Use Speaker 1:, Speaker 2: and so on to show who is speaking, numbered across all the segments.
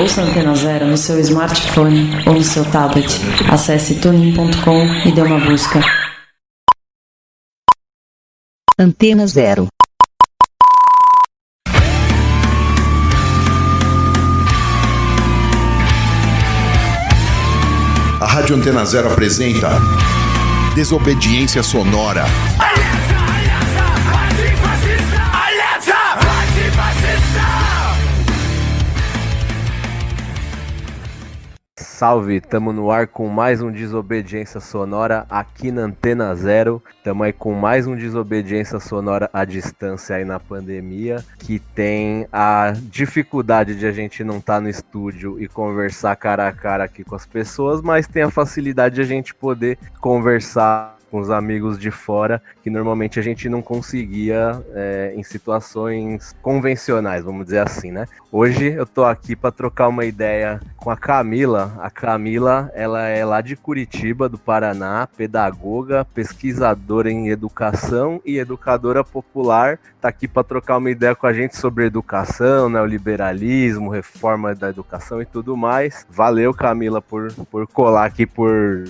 Speaker 1: Ouça a Antena Zero no seu smartphone ou no seu tablet. Acesse tunin.com e dê uma busca.
Speaker 2: Antena Zero.
Speaker 3: A Rádio Antena Zero apresenta Desobediência Sonora.
Speaker 4: Salve, tamo no ar com mais um Desobediência Sonora aqui na Antena Zero. Tamo aí com mais um Desobediência Sonora à distância aí na pandemia, que tem a dificuldade de a gente não estar no estúdio e conversar cara a cara aqui com as pessoas, mas tem a facilidade de a gente poder conversar com os amigos de fora, que normalmente a gente não conseguia em situações convencionais, vamos dizer assim, né? Hoje eu tô aqui para trocar uma ideia com a Camila. A Camila, ela é lá de Curitiba, do Paraná, pedagoga, pesquisadora em educação e educadora popular. Tá aqui para trocar uma ideia com a gente sobre educação, neoliberalismo, reforma da educação e tudo mais. Valeu, Camila, por colar aqui, por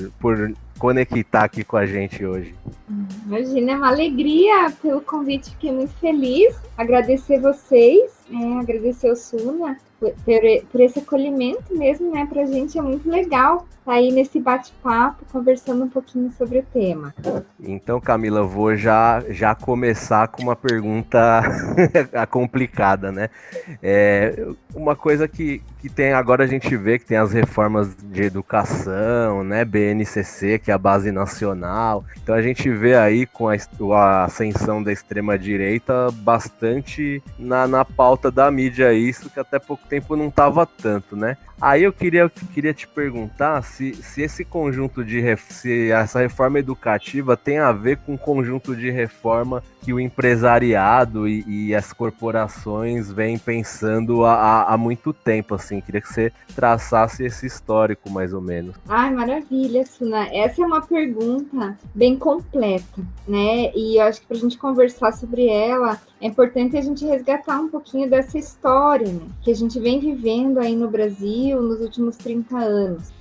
Speaker 4: conectar aqui com a gente hoje.
Speaker 5: Imagina, é uma alegria pelo convite, fiquei muito feliz. Agradecer vocês, agradecer o Suna por esse acolhimento mesmo, né? Pra gente é muito legal estar aí nesse bate-papo, conversando um pouquinho sobre o tema.
Speaker 4: Então, Camila, eu vou já começar com uma pergunta complicada, né? Uma coisa que tem agora, a gente vê que tem as reformas de educação, né? BNCC, que é a base nacional. Então a gente vê aí com a ascensão da extrema-direita base na pauta da mídia, isso que até pouco tempo não estava tanto, né? Aí eu queria te perguntar se esse conjunto se essa reforma educativa tem a ver com o conjunto de reforma que o empresariado e as corporações vêm pensando há muito tempo, assim. Queria que você traçasse esse histórico, mais ou menos.
Speaker 5: Ai, maravilha, Suna. Essa é uma pergunta bem completa, né? E eu acho que para a gente conversar sobre ela, é importante a gente resgatar um pouquinho dessa história, né? Que a gente vem vivendo aí no Brasil nos últimos 30 anos.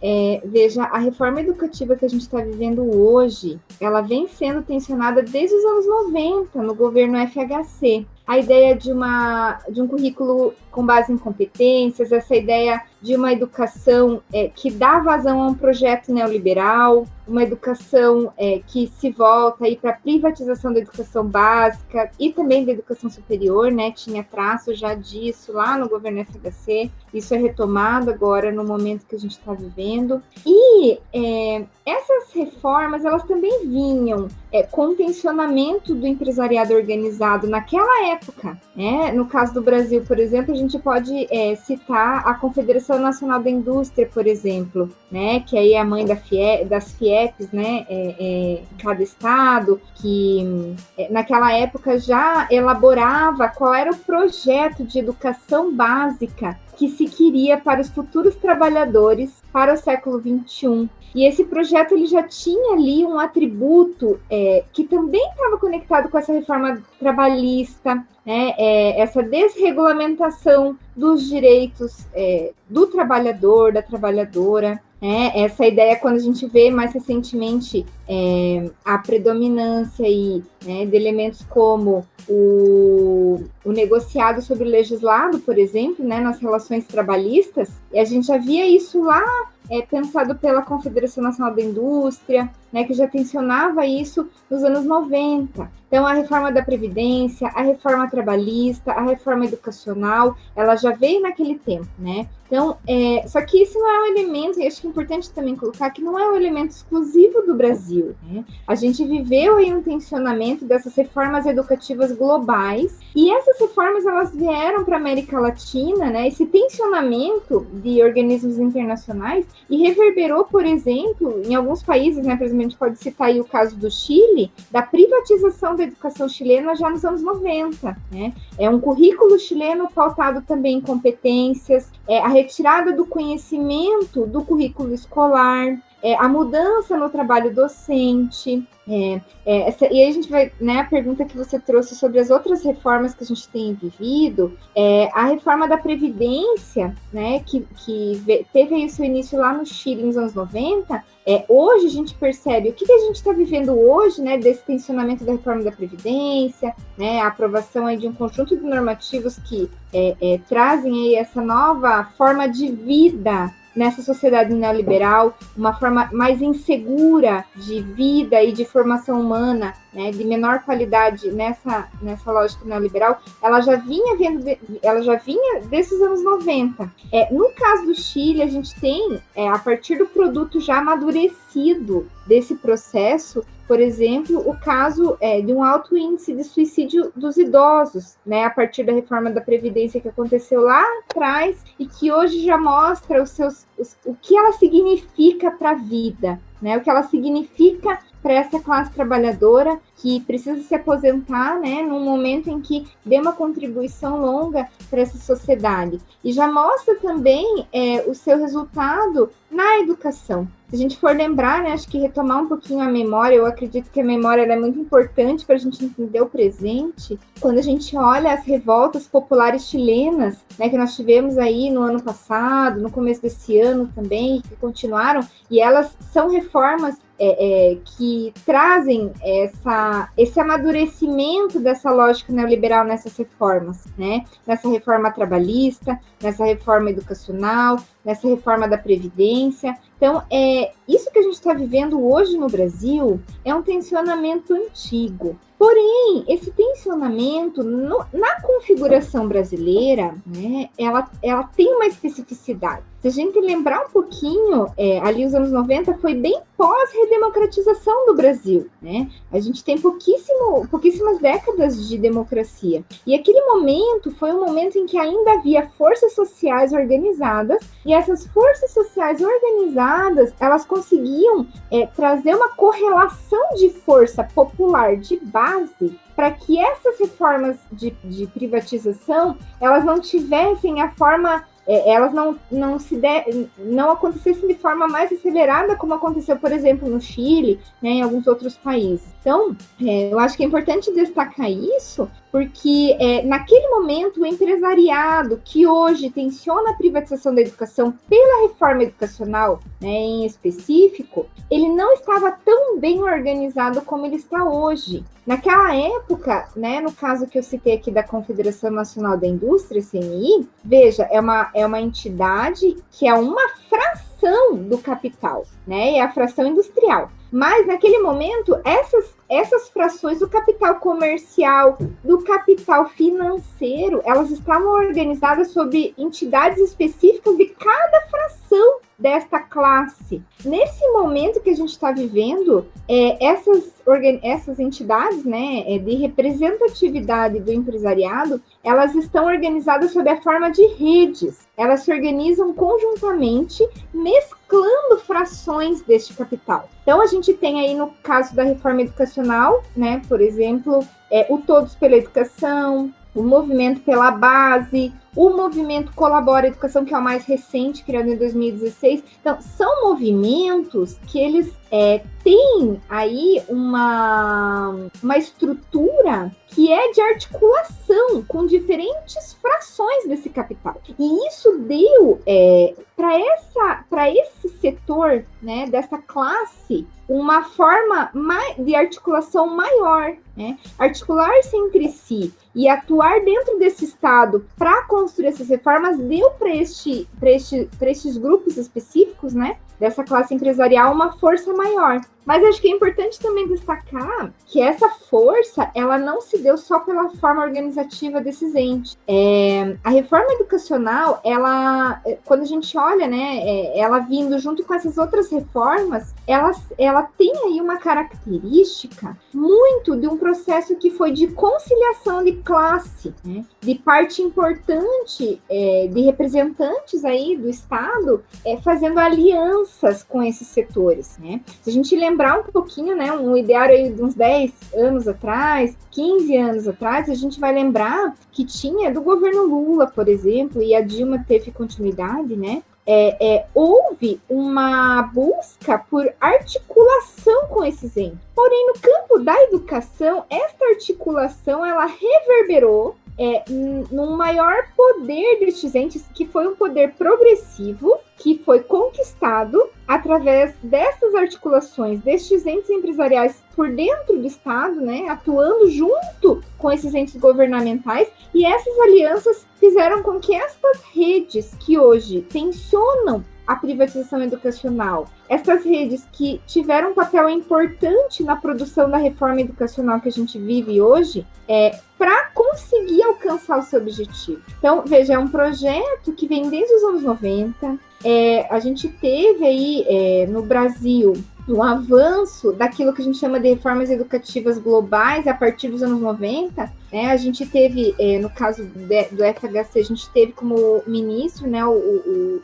Speaker 5: Veja, a reforma educativa que a gente está vivendo hoje, ela vem sendo tensionada desde os anos 90, no governo FHC. A ideia de um currículo com base em competências, essa ideia de uma educação que dá vazão a um projeto neoliberal, uma educação que se volta para a privatização da educação básica e também da educação superior, né? Tinha traço já disso lá no governo FHC, isso é retomado agora no momento que a gente está vivendo. E essas reformas, elas também vinham com o tensionamento do empresariado organizado naquela época, né? No caso do Brasil, por exemplo, a gente pode citar a Confederação Nacional da Indústria, por exemplo, né? Que aí é a mãe das FIEPs, né? Em cada estado, que naquela época já elaborava qual era o projeto de educação básica que se queria para os futuros trabalhadores para o século XXI. E esse projeto ele já tinha ali um atributo que também estava conectado com essa reforma trabalhista, né? Essa desregulamentação dos direitos do trabalhador, da trabalhadora. Essa ideia, quando a gente vê mais recentemente a predominância de elementos como o negociado sobre o legislado, por exemplo, né, nas relações trabalhistas, e a gente já via isso lá pensado pela Confederação Nacional da Indústria, né, que já tensionava isso nos anos 90. Então, a reforma da Previdência, a reforma trabalhista, a reforma educacional, ela já veio naquele tempo, né? Então, só que isso não é um elemento, e acho que é importante também colocar que não é um elemento exclusivo do Brasil, né? A gente viveu aí um tensionamento dessas reformas educativas globais, e essas reformas, elas vieram para a América Latina, né? Esse tensionamento de organismos internacionais, e reverberou, por exemplo, em alguns países, né? Por exemplo, a gente pode citar aí o caso do Chile, da privatização da educação chilena já nos anos 90, né? É um currículo chileno pautado também em competências, a retirada do conhecimento do currículo escolar. a mudança no trabalho docente, e aí a gente vai, né, a pergunta que você trouxe sobre as outras reformas que a gente tem vivido, a reforma da Previdência, né, que teve aí o seu início lá no Chile nos anos 90, hoje a gente percebe o que a gente está vivendo hoje, né, desse tensionamento da reforma da Previdência, né, a aprovação aí de um conjunto de normativos que trazem aí essa nova forma de vida nessa sociedade neoliberal, uma forma mais insegura de vida e de formação humana, né, de menor qualidade nessa lógica neoliberal, ela já vinha desses anos 90. No caso do Chile, a gente tem, a partir do produto já amadurecido desse processo, por exemplo, o caso de um alto índice de suicídio dos idosos, né, a partir da reforma da Previdência que aconteceu lá atrás e que hoje já mostra o que ela significa para a vida, né, o que ela significa para essa classe trabalhadora que precisa se aposentar, né, num momento em que dê uma contribuição longa para essa sociedade. E já mostra também o seu resultado na educação. Se a gente for lembrar, né, acho que retomar um pouquinho a memória, eu acredito que a memória é muito importante para a gente entender o presente. Quando a gente olha as revoltas populares chilenas, né, que nós tivemos aí no ano passado, no começo desse ano também, que continuaram, e elas são reformas que trazem esse amadurecimento dessa lógica neoliberal nessas reformas, né? Nessa reforma trabalhista, nessa reforma educacional, nessa reforma da Previdência. Então, isso que a gente está vivendo hoje no Brasil é um tensionamento antigo. Porém, esse tensionamento, na configuração brasileira, né, ela tem uma especificidade. Se a gente lembrar um pouquinho, ali os anos 90 foi bem pós-redemocratização do Brasil, né? A gente tem pouquíssimas décadas de democracia. E aquele momento foi um momento em que ainda havia forças sociais organizadas, e essas forças sociais organizadas, elas conseguiam trazer uma correlação de força popular de base para que essas reformas de privatização, elas não tivessem a forma, elas não acontecessem de forma mais acelerada, como aconteceu, por exemplo, no Chile, né, em alguns outros países. Então, eu acho que é importante destacar isso, porque naquele momento o empresariado que hoje tensiona a privatização da educação pela reforma educacional, né, em específico, ele não estava tão bem organizado como ele está hoje. Naquela época, né, no caso que eu citei aqui da Confederação Nacional da Indústria, CNI, veja, é uma entidade que é uma fração do capital, né, é a fração industrial. Mas, naquele momento, essas frações do capital comercial, do capital financeiro, elas estavam organizadas sob entidades específicas de cada fração desta classe. Nesse momento que a gente está vivendo, essas entidades, né, de representatividade do empresariado, elas estão organizadas sob a forma de redes. Elas se organizam conjuntamente, mesclando frações deste capital. Então, a gente tem aí, no caso da reforma educacional, né, por exemplo, o Todos pela Educação, o Movimento pela Base, o Movimento Colabora Educação, que é o mais recente, criado em 2016. Então, são movimentos que eles têm aí uma estrutura que é de articulação com diferentes frações desse capital. E isso deu para esse setor, né, dessa classe, uma forma de articulação maior, né? Articular-se entre si e atuar dentro desse Estado para construir essas reformas deu para estes grupos específicos, né, dessa classe empresarial, uma força maior. Mas acho que é importante também destacar que essa força, ela não se deu só pela forma organizativa desses entes. A reforma educacional, quando a gente olha, né, ela vindo junto com essas outras reformas, ela tem aí uma característica muito de um processo que foi de conciliação de classe, né, de parte importante de representantes aí do Estado fazendo alianças com esses setores, né? Se a gente lembrar um pouquinho, né, um ideário aí de uns 10 anos atrás, 15 anos atrás, a gente vai lembrar que tinha do governo Lula, por exemplo, e a Dilma teve continuidade, né? houve uma busca por articulação com esses entes. Porém, no campo da educação, esta articulação ela reverberou num maior poder destes entes, que foi um poder progressivo, que foi conquistado através dessas articulações, destes entes empresariais por dentro do Estado, né, atuando junto com esses entes governamentais, e essas alianças fizeram com que estas redes que hoje tensionam a privatização educacional, essas redes que tiveram um papel importante na produção da reforma educacional que a gente vive hoje, para conseguir alcançar o seu objetivo. Então, veja, é um projeto que vem desde os anos 90, a gente teve aí no Brasil um avanço daquilo que a gente chama de reformas educativas globais a partir dos anos 90, né? A gente teve, no caso do FHC, a gente teve como ministro, né, o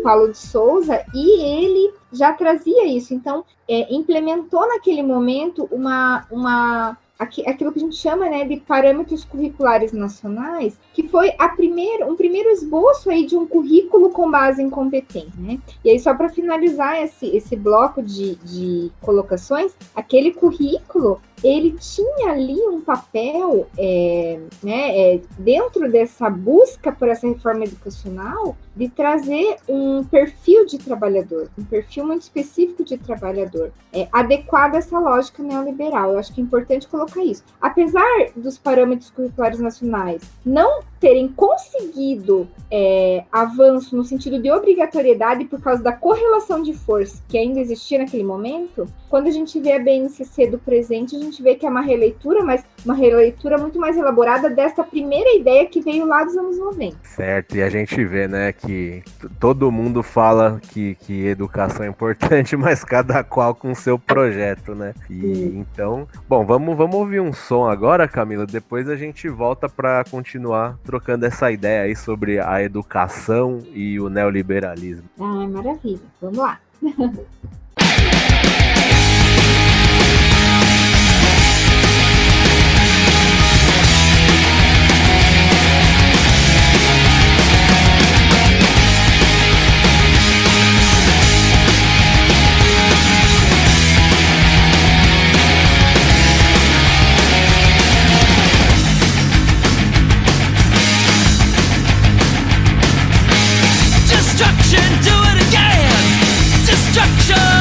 Speaker 5: Paulo de Souza, e ele já trazia isso. Então, implementou naquele momento aquilo que a gente chama, né, de parâmetros curriculares nacionais, que foi um primeiro esboço aí de um currículo com base em competência, né? E aí, só para finalizar esse bloco de colocações, aquele currículo, ele tinha ali um papel, dentro dessa busca por essa reforma educacional, de trazer um perfil de trabalhador, um perfil muito específico de trabalhador, adequado a essa lógica neoliberal. Eu acho que é importante colocar isso. Apesar dos parâmetros curriculares nacionais não terem conseguido avanço no sentido de obrigatoriedade por causa da correlação de força que ainda existia naquele momento, quando a gente vê a BNCC do presente, a gente vê que é uma releitura, mas uma releitura muito mais elaborada dessa primeira ideia que veio lá dos anos 90.
Speaker 4: Certo, e a gente vê, né, que todo mundo fala que educação é importante, mas cada qual com o seu projeto, né? E então, bom, vamos ouvir um som agora, Camila, depois a gente volta para continuar trocando essa ideia aí sobre a educação e o neoliberalismo.
Speaker 5: Ah, maravilha, vamos lá.
Speaker 6: Destruction, do it again. Destruction.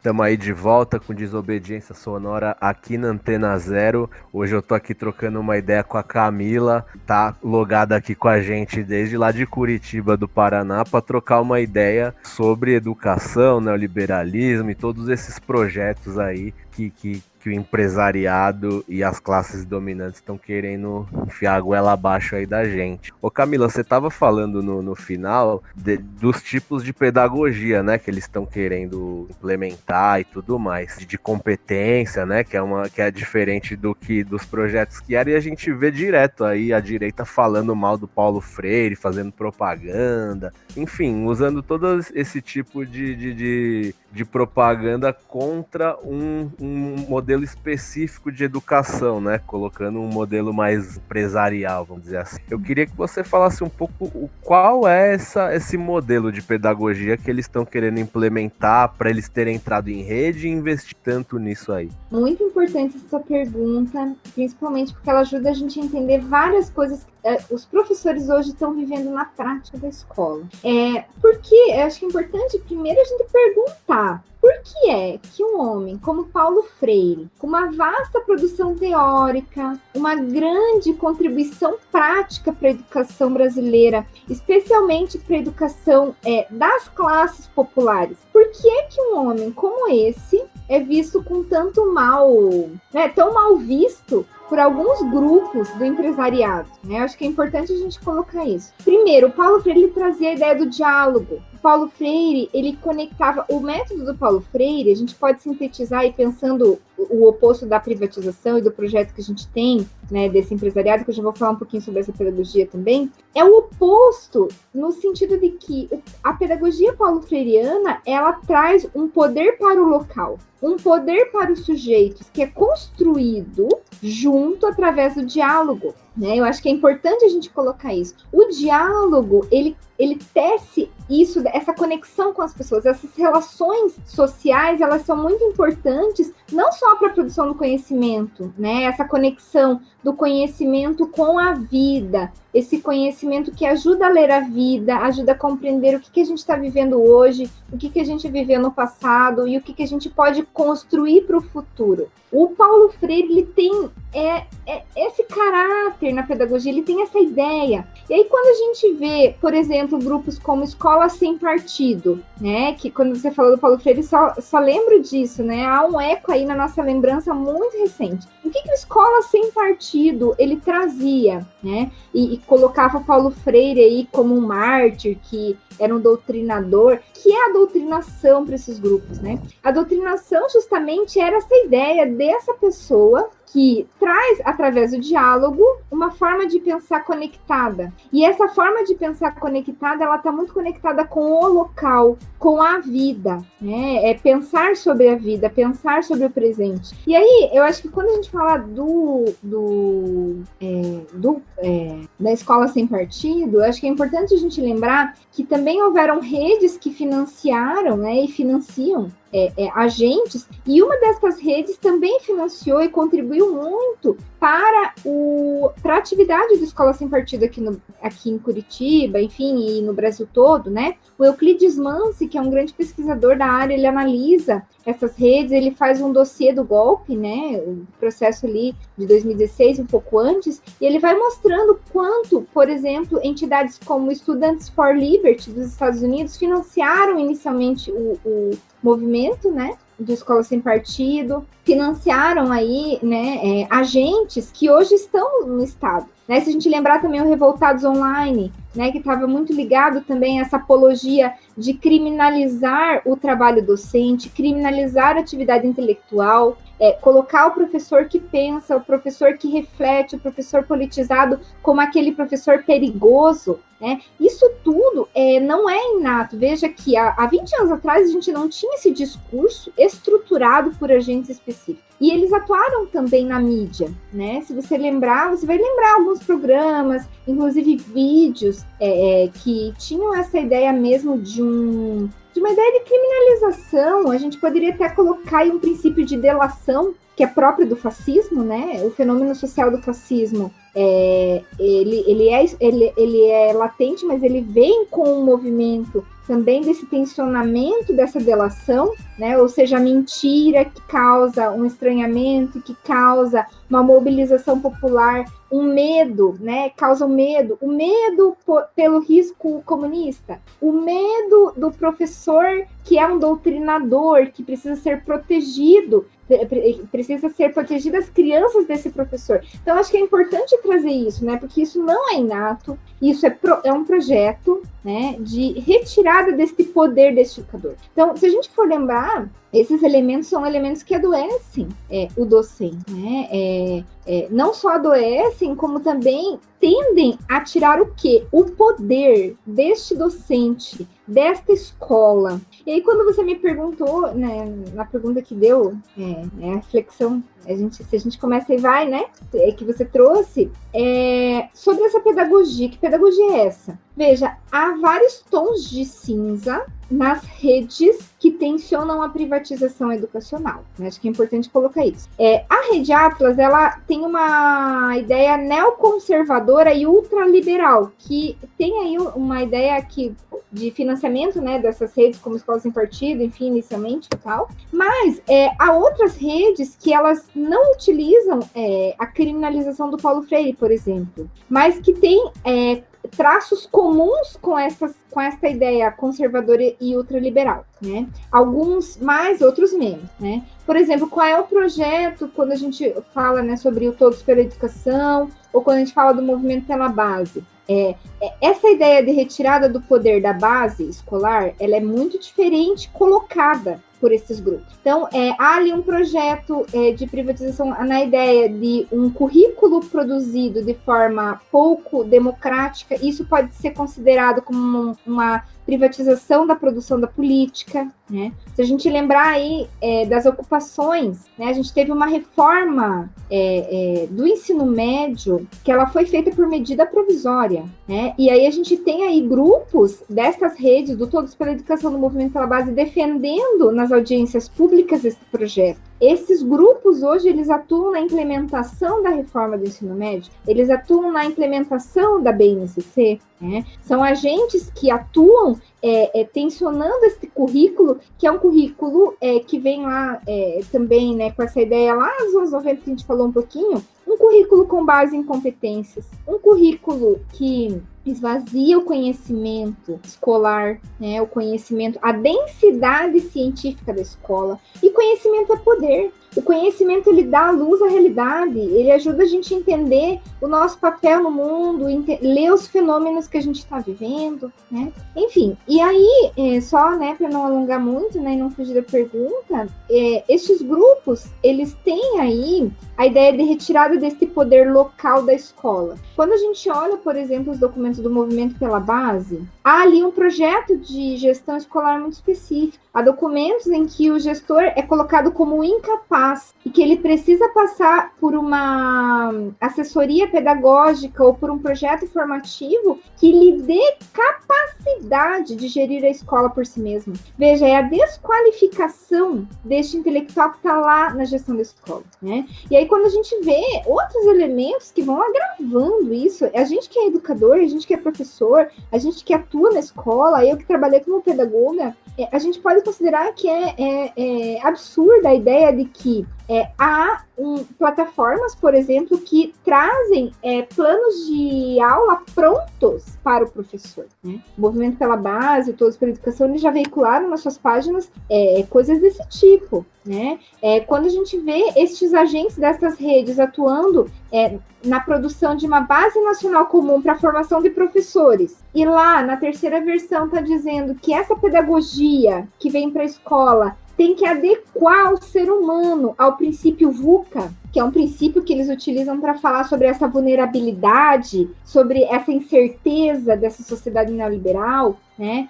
Speaker 4: Estamos aí de volta com Desobediência Sonora aqui na Antena Zero. Hoje eu tô aqui trocando uma ideia com a Camila, tá logada aqui com a gente desde lá de Curitiba, do Paraná, para trocar uma ideia sobre educação, neoliberalismo e todos esses projetos aí que o empresariado e as classes dominantes estão querendo enfiar a goela abaixo aí da gente. Ô Camila, você estava falando no final dos tipos de pedagogia, né, que eles estão querendo implementar e tudo mais, de competência, né, que é diferente dos projetos que era, e a gente vê direto aí a direita falando mal do Paulo Freire, fazendo propaganda, enfim, usando todo esse tipo de propaganda contra um modelo específico de educação, né? Colocando um modelo mais empresarial, vamos dizer assim. Eu queria que você falasse um pouco qual é esse modelo de pedagogia que eles estão querendo implementar para eles terem entrado em rede e investir tanto nisso aí.
Speaker 5: Muito importante essa pergunta, principalmente porque ela ajuda a gente a entender várias coisas que os professores hoje estão vivendo na prática da escola. Porque eu acho que é importante primeiro a gente perguntar por que é que um homem como Paulo Freire, com uma vasta produção teórica, uma grande contribuição prática para a educação brasileira, especialmente para a educação das classes populares, por que é que um homem como esse é visto com tanto mal, né, tão mal visto por alguns grupos do empresariado, né? Eu acho que é importante a gente colocar isso. Primeiro, o Paulo Freire ele trazia a ideia do diálogo. O Paulo Freire, ele conectava... O método do Paulo Freire, a gente pode sintetizar aí pensando o oposto da privatização e do projeto que a gente tem, né, desse empresariado, que eu já vou falar um pouquinho sobre essa pedagogia também, é o oposto no sentido de que a pedagogia paulo-freiriana, ela traz um poder para o local, um poder para os sujeitos, que é construído junto através do diálogo, né? Eu acho que é importante a gente colocar isso. O diálogo, ele tece isso, essa conexão com as pessoas, essas relações sociais, elas são muito importantes, não só para a produção do conhecimento, né? Essa conexão do conhecimento com a vida, esse conhecimento que ajuda a ler a vida, ajuda a compreender o que a gente está vivendo hoje, o que a gente viveu no passado e o que a gente pode construir para o futuro. O Paulo Freire, ele tem esse caráter na pedagogia, ele tem essa ideia. E aí, quando a gente vê, por exemplo, grupos como Escola Sem Partido, né, que quando você falou do Paulo Freire, só lembro disso, né, há um eco aí na nossa lembrança muito recente. O que o Escola Sem Partido, ele trazia, né, e colocava o Paulo Freire aí como um mártir, que era um doutrinador, que é a doutrinação para esses grupos, né? A doutrinação justamente era essa ideia dessa pessoa que traz, através do diálogo, uma forma de pensar conectada. E essa forma de pensar conectada, ela está muito conectada com o local, com a vida, né? É pensar sobre a vida, pensar sobre o presente. E aí, eu acho que quando a gente fala da Escola Sem Partido, eu acho que é importante a gente lembrar que também houveram redes que financiaram, né, e financiam agentes, e uma dessas redes também financiou e contribuiu muito para a atividade da Escola Sem Partido aqui em Curitiba, enfim, e no Brasil todo, né? O Euclides Mansi, que é um grande pesquisador da área, ele analisa essas redes, ele faz um dossiê do golpe, né? O processo ali de 2016, um pouco antes, e ele vai mostrando quanto, por exemplo, entidades como Students for Liberty dos Estados Unidos financiaram inicialmente o movimento, né, de Escola Sem Partido, financiaram aí, né, agentes que hoje estão no Estado. Né? Se a gente lembrar também o Revoltados Online, né, que estava muito ligado também a essa apologia de criminalizar o trabalho docente, criminalizar a atividade intelectual, colocar o professor que pensa, o professor que reflete, o professor politizado como aquele professor perigoso, né? Isso tudo não é inato. Veja que há 20 anos atrás a gente não tinha esse discurso estruturado por agentes específicos. E eles atuaram também na mídia, né? Se você lembrar, você vai lembrar alguns programas, inclusive vídeos que tinham essa ideia mesmo de uma ideia de criminalização. A gente poderia até colocar aí um princípio de delação, que é próprio do fascismo, né? O fenômeno social do fascismo ele é latente, mas ele vem com um movimento também desse tensionamento, dessa delação, né? Ou seja, a mentira que causa um estranhamento, que causa uma mobilização popular, um medo, né? Causa um medo, o medo pelo risco comunista, o medo do professor que é um doutrinador, que precisa ser protegido, precisa ser protegida as crianças desse professor. Então, acho que é importante trazer isso, né? Porque isso não é inato, isso é um projeto, né, de retirada desse poder deste educador. Então, se a gente for lembrar, esses elementos são elementos que adoecem o docente, né? Não só adoecem, como também tendem a tirar o quê? O poder deste docente, desta escola. E aí, quando você me perguntou, né, na pergunta que deu, a reflexão, se a gente começa e vai, né, que você trouxe, sobre essa pedagogia. Que pedagogia é essa? Veja, há vários tons de cinza nas redes que tensionam a privatização educacional. Acho que é importante colocar isso. A Rede Atlas, ela tem uma ideia neoconservadora e ultraliberal, que tem aí uma ideia de financiamento, né, dessas redes, como escolas sem partido, enfim, inicialmente e tal. Mas há outras redes que elas não utilizam a criminalização do Paulo Freire, por exemplo, mas que têm traços comuns com esta ideia conservadora e ultraliberal, né? Alguns mais, outros menos, né? Por exemplo, qual é o projeto quando a gente fala, né, sobre o Todos pela Educação, ou quando a gente fala do movimento pela base? Essa ideia de retirada do poder da base escolar, ela é muito diferente colocada por esses grupos. Então, há ali um projeto de privatização na ideia de um currículo produzido de forma pouco democrática. Isso pode ser considerado como uma privatização da produção da política, né? Se a gente lembrar aí das ocupações, né, a gente teve uma reforma do ensino médio que ela foi feita por medida provisória, né? E aí a gente tem aí grupos dessas redes, do Todos pela Educação, do Movimento pela Base, defendendo nas audiências públicas esse projeto. Esses grupos hoje, eles atuam na implementação da reforma do ensino médio, eles atuam na implementação da BNCC, né? São agentes que atuam tensionando esse currículo, que é um currículo que vem lá também, né, com essa ideia lá dos anos 90 que a gente falou um pouquinho, um currículo com base em competências, um currículo que esvazia o conhecimento escolar, né, o conhecimento, a densidade científica da escola. E conhecimento é poder. O conhecimento, ele dá à luz à realidade, ele ajuda a gente a entender o nosso papel no mundo, ler os fenômenos que a gente está vivendo, né? Enfim, e aí, só, né, para não alongar muito, né, e não fugir da pergunta, estes grupos, eles têm aí a ideia de retirada desse poder local da escola. Quando a gente olha, por exemplo, os documentos do Movimento pela Base, há ali um projeto de gestão escolar muito específico. Há documentos em que o gestor é colocado como incapaz e que ele precisa passar por uma assessoria pedagógica ou por um projeto formativo que lhe dê capacidade de gerir a escola por si mesmo. Veja, é a desqualificação deste intelectual que está lá na gestão da escola, né? E aí, quando a gente vê outros elementos que vão agravando isso, a gente que é educador, a gente que é professor, a gente que atua na escola, eu que trabalhei como pedagoga, a gente pode considerar que é absurda a ideia de que há plataformas, por exemplo, que trazem planos de aula prontos para o professor, né? O Movimento pela Base, Todos pela Educação, eles já veicularam nas suas páginas coisas desse tipo, né? Quando a gente vê estes agentes dessas redes atuando na produção de uma base nacional comum para a formação de professores, e lá na terceira versão está dizendo que essa pedagogia que vem para a escola tem que adequar o ser humano ao princípio VUCA, que é um princípio que eles utilizam para falar sobre essa vulnerabilidade, sobre essa incerteza dessa sociedade neoliberal, né?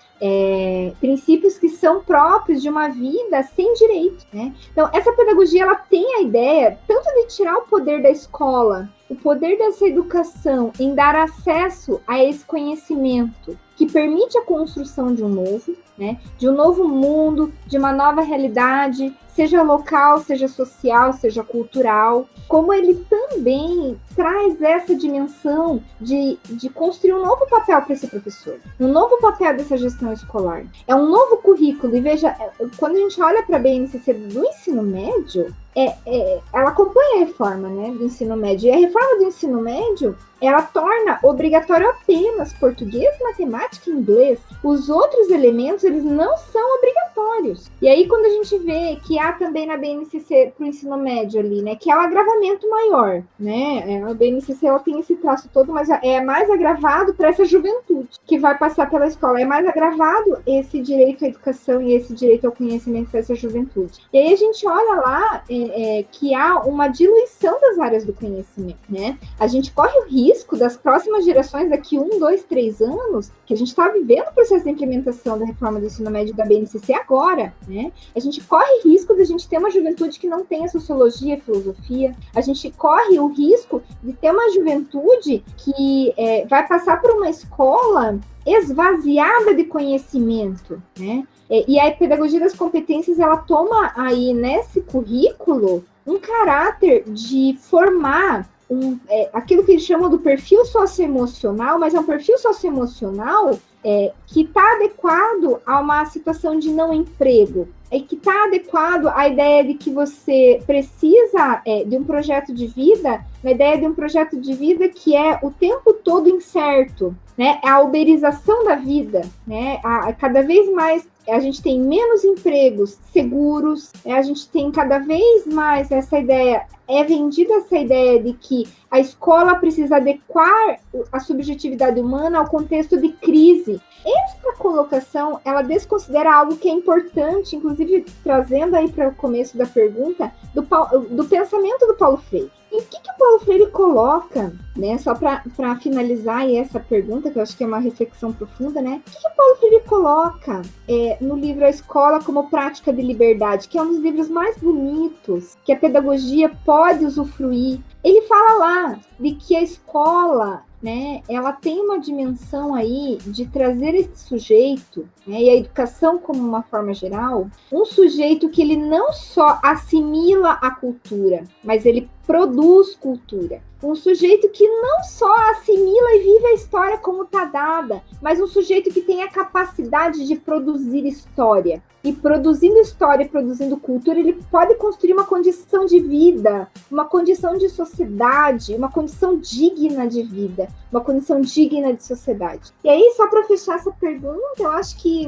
Speaker 5: Princípios que são próprios de uma vida sem direito, né? Então, essa pedagogia, ela tem a ideia tanto de tirar o poder da escola, o poder dessa educação em dar acesso a esse conhecimento que permite a construção de um novo, né? De um novo mundo, de uma nova realidade, seja local, seja social, seja cultural, como ele também traz essa dimensão de construir um novo papel para esse professor, um novo papel dessa gestão escolar. É um novo currículo, e veja, quando a gente olha para a BNCC do ensino médio, ela acompanha a reforma, né, do ensino médio, e a reforma do ensino médio, ela torna obrigatório apenas português, matemática e inglês. Os outros elementos, eles não são obrigatórios. E aí, quando a gente vê que há também na BNCC para o ensino médio ali, né, que é o agravamento maior, né, a BNCC, ela tem esse traço todo, mas é mais agravado para essa juventude que vai passar pela escola. É mais agravado esse direito à educação e esse direito ao conhecimento dessa juventude. E aí a gente olha lá que há uma diluição das áreas do conhecimento, né? A gente corre o risco das próximas gerações, daqui 1, 2, 3 anos, que a gente está vivendo o processo de implementação da reforma do ensino médio da BNCC agora, né? A gente corre risco de a gente ter uma juventude que não tenha sociologia e filosofia. A gente corre o risco de ter uma juventude que vai passar por uma escola esvaziada de conhecimento, né? E a pedagogia das competências, ela toma aí nesse currículo um caráter de formar aquilo que eles chamam do perfil socioemocional, mas é um perfil socioemocional que está adequado a uma situação de não emprego, que está adequado à ideia de que você precisa de um projeto de vida, na ideia de um projeto de vida que é o tempo todo incerto, né? A uberização da vida, né? Cada vez mais a gente tem menos empregos seguros, a gente tem cada vez mais essa ideia, vendida essa ideia de que a escola precisa adequar a subjetividade humana ao contexto de crise. Essa colocação, ela desconsidera algo que é importante, inclusive trazendo aí para o começo da pergunta, do pensamento do Paulo Freire. E o que o Paulo Freire coloca, né, só para finalizar aí essa pergunta, que eu acho que é uma reflexão profunda, né? O que o Paulo Freire coloca no livro A Escola como Prática de Liberdade, que é um dos livros mais bonitos que a pedagogia pode usufruir? Ele fala lá de que a escola, né, ela tem uma dimensão aí de trazer esse sujeito, né, e a educação como uma forma geral, um sujeito que ele não só assimila a cultura, mas ele produz cultura. Um sujeito que não só assimila e vive a história como está dada, mas um sujeito que tem a capacidade de produzir história. E produzindo história e produzindo cultura, ele pode construir uma condição de vida, uma condição de sociedade, uma condição digna de vida, uma condição digna de sociedade. E aí, só para fechar essa pergunta, eu acho que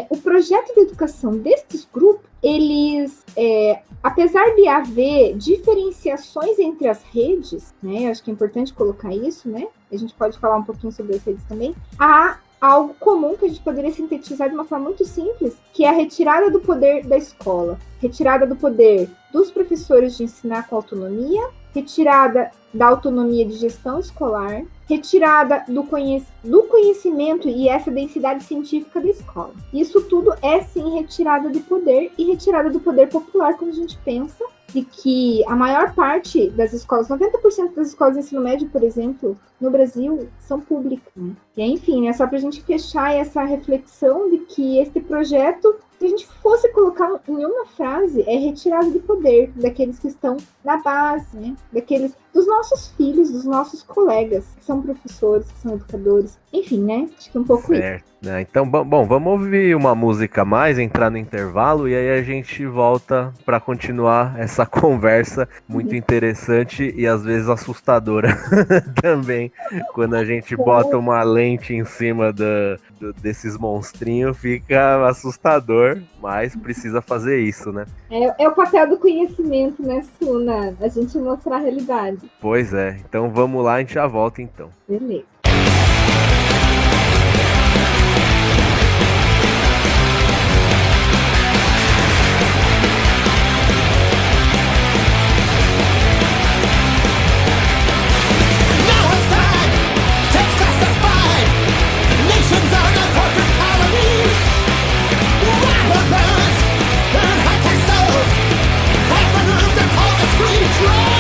Speaker 5: o projeto de educação destes grupos, eles, apesar de haver diferenciações entre as redes, né, eu acho que é importante colocar isso, né? A gente pode falar um pouquinho sobre as redes também. Há algo comum que a gente poderia sintetizar de uma forma muito simples, que é a retirada do poder da escola, retirada do poder dos professores de ensinar com autonomia, retirada da autonomia de gestão escolar, retirada do conhecimento e essa densidade científica da escola. Isso tudo é, sim, retirada de poder e retirada do poder popular, quando a gente pensa de que a maior parte das escolas, 90% das escolas de ensino médio, por exemplo, no Brasil, são públicas, né? E, enfim, é só para a gente fechar essa reflexão de que este projeto, se a gente fosse colocar em uma frase, é retirada de poder daqueles que estão na base, né? Dos nossos filhos, dos nossos colegas, que são professores, que são educadores. Enfim, né? Acho que é um pouco
Speaker 4: certo. Isso. Então, bom, vamos ouvir uma música a mais, entrar no intervalo, e aí a gente volta para continuar essa conversa muito interessante e às vezes assustadora também. Quando a gente bota uma lente em cima desses monstrinhos, fica assustador, mas precisa fazer isso, né?
Speaker 5: É o papel do conhecimento, né, Suna? A gente mostrar a realidade.
Speaker 4: Pois é. Então vamos lá, a gente já volta então.
Speaker 5: Beleza.
Speaker 6: Free trade!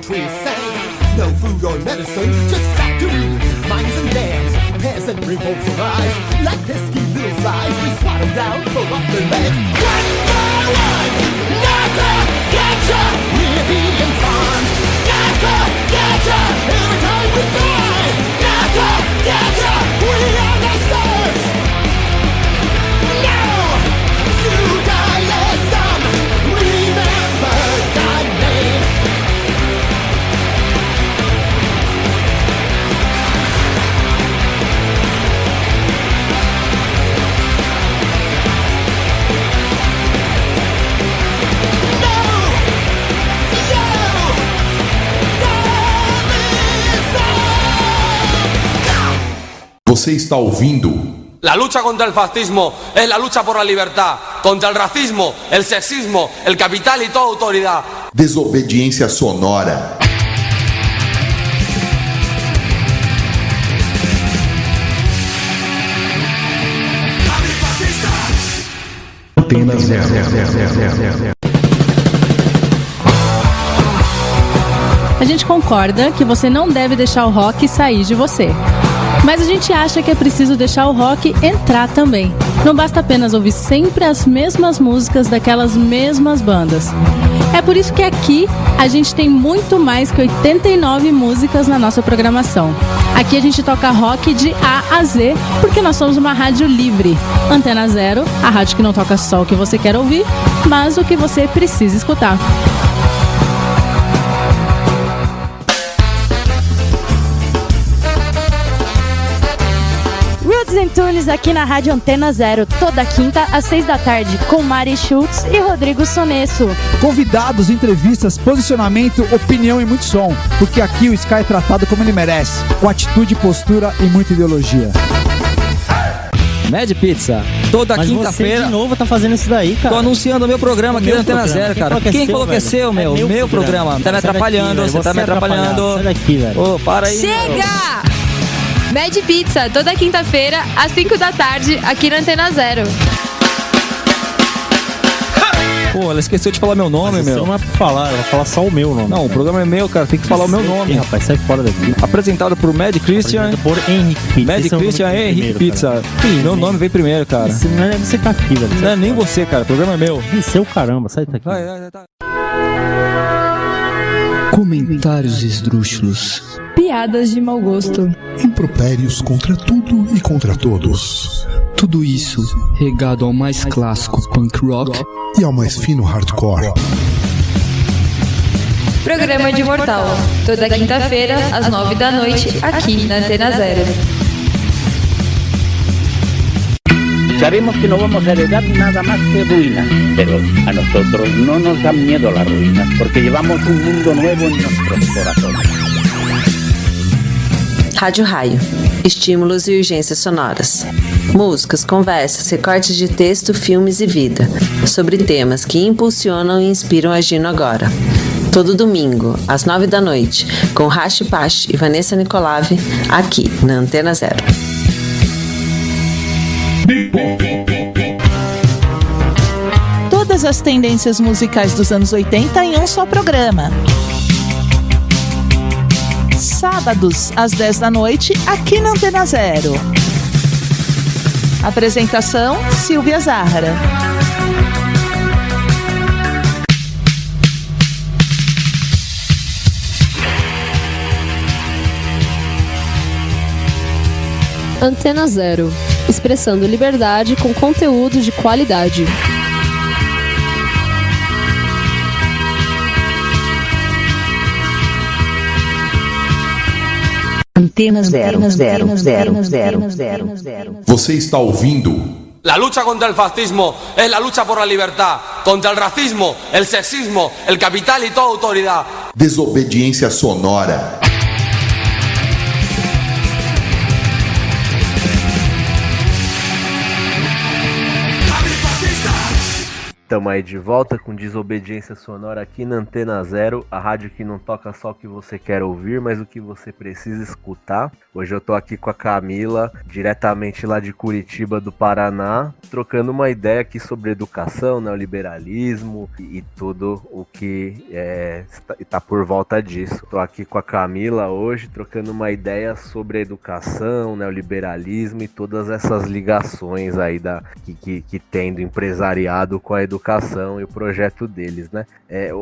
Speaker 6: poetry sang. No food or medicine, just factories, mines and dams. Peasant revolts arise, like pesky little flies. We swat them down, pull up their legs. One by one, NASA, gotcha, we're being farmed. NASA, gotcha, every time we die. NASA, gotcha, we are the stars. Now, Judaism, remember thy name.
Speaker 3: Você está ouvindo
Speaker 7: La lucha contra el fascismo es la lucha por la libertad, contra el racismo, el sexismo, el capital y toda autoridad.
Speaker 3: Desobediência Sonora.
Speaker 8: Antena Zero.
Speaker 9: A gente concorda que você não deve deixar o rock sair de você. Mas a gente acha que é preciso deixar o rock entrar também. Não basta apenas ouvir sempre as mesmas músicas daquelas mesmas bandas. É por isso que aqui a gente tem muito mais que 89 músicas na nossa programação. Aqui a gente toca rock de A a Z, porque nós somos uma rádio livre. Antena Zero, a rádio que não toca só o que você quer ouvir, mas o que você precisa escutar.
Speaker 10: Tunes aqui na Rádio Antena Zero, toda quinta às 6 da tarde, com Mari Schultz e Rodrigo Sonesso.
Speaker 11: Convidados, entrevistas, posicionamento, opinião e muito som, porque aqui o Sky é tratado como ele merece, com atitude, postura e muita ideologia.
Speaker 12: Mad Pizza, toda quinta-feira.
Speaker 13: Você de novo tá fazendo isso daí, cara.
Speaker 12: Tô anunciando o meu programa aqui na Antena Zero, cara. Quem falou que é seu, meu? Meu programa. Tá me atrapalhando, você tá me atrapalhando.
Speaker 13: Sai daqui, velho.
Speaker 12: Ô, para aí.
Speaker 14: Chega! Mad Pizza, toda quinta-feira, às 5 da tarde, aqui na Antena Zero.
Speaker 12: Pô, ela esqueceu de falar meu nome, meu.
Speaker 13: Não é pra falar, ela vai falar só o meu nome.
Speaker 12: Não, o programa é meu, cara, tem que falar o meu nome.
Speaker 13: Rapaz, sai fora daqui.
Speaker 12: Apresentado por Mad Christian.
Speaker 13: Apresentado por Henrique Pizza.
Speaker 12: Mad Christian e Henrique Pizza. Meu nome veio primeiro, cara.
Speaker 13: Você tá aqui, velho.
Speaker 12: Não é nem você, cara, o programa é meu.
Speaker 13: Seu caramba, sai daqui.
Speaker 12: Vai.
Speaker 15: Comentários esdrúxulos.
Speaker 9: Piadas de mau gosto.
Speaker 15: Impropérios contra tudo e contra todos. Tudo isso regado ao mais clássico punk rock e ao mais fino hardcore.
Speaker 14: Programa de Mortal, toda quinta-feira, às 9 da noite, aqui na Antena Zero.
Speaker 16: Sabemos que no vamos a heredar nada más que ruinas, pero a nosotros no nos dan miedo las ruinas, porque llevamos un mundo nuevo en nuestros corazones.
Speaker 17: Rádio Raio. Estímulos e urgências sonoras. Músicas, conversas, recortes de texto, filmes e vida. Sobre temas que impulsionam e inspiram agindo agora. Todo domingo, às 9 da noite, com Rashi Pash e Vanessa Nicolave, aqui na Antena Zero.
Speaker 18: Todas as tendências musicais dos anos 80 em um só programa. Sábados, às 10 da noite, aqui na Antena Zero. Apresentação, Silvia Zahara.
Speaker 19: Antena Zero. Expressando liberdade com conteúdo de qualidade.
Speaker 2: Antena Zero.
Speaker 3: Você está ouvindo
Speaker 7: La lucha contra el fascismo es la lucha por la libertad, contra el racismo, el sexismo, el capital y toda autoridad.
Speaker 3: Desobediência Sonora.
Speaker 4: Tamo aí de volta com Desobediência Sonora aqui na Antena Zero, a rádio que não toca só o que você quer ouvir, mas o que você precisa escutar. Hoje eu tô aqui com a Camila, diretamente lá de Curitiba, do Paraná, trocando uma ideia aqui sobre educação, neoliberalismo e tudo o que está por volta disso. Tô aqui com a Camila hoje, trocando uma ideia sobre a educação, neoliberalismo e todas essas ligações aí que tem do empresariado com a educação e o projeto deles, né?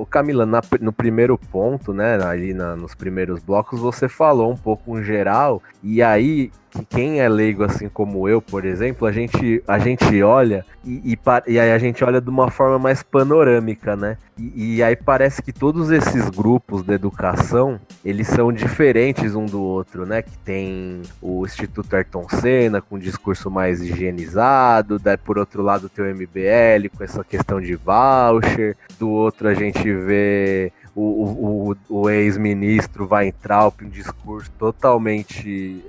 Speaker 4: Camila, no primeiro ponto, né, ali nos primeiros blocos, você falou um pouco em geral, e aí que quem é leigo assim como eu, por exemplo, a gente olha e aí a gente olha de uma forma mais panorâmica, né? E aí parece que todos esses grupos da educação, eles são diferentes um do outro, né? Que tem o Instituto Ayrton Senna com um discurso mais higienizado, daí por outro lado tem o MBL com essa questão de voucher, do outro a gente vê o ex-ministro Weintraub, um discurso totalmente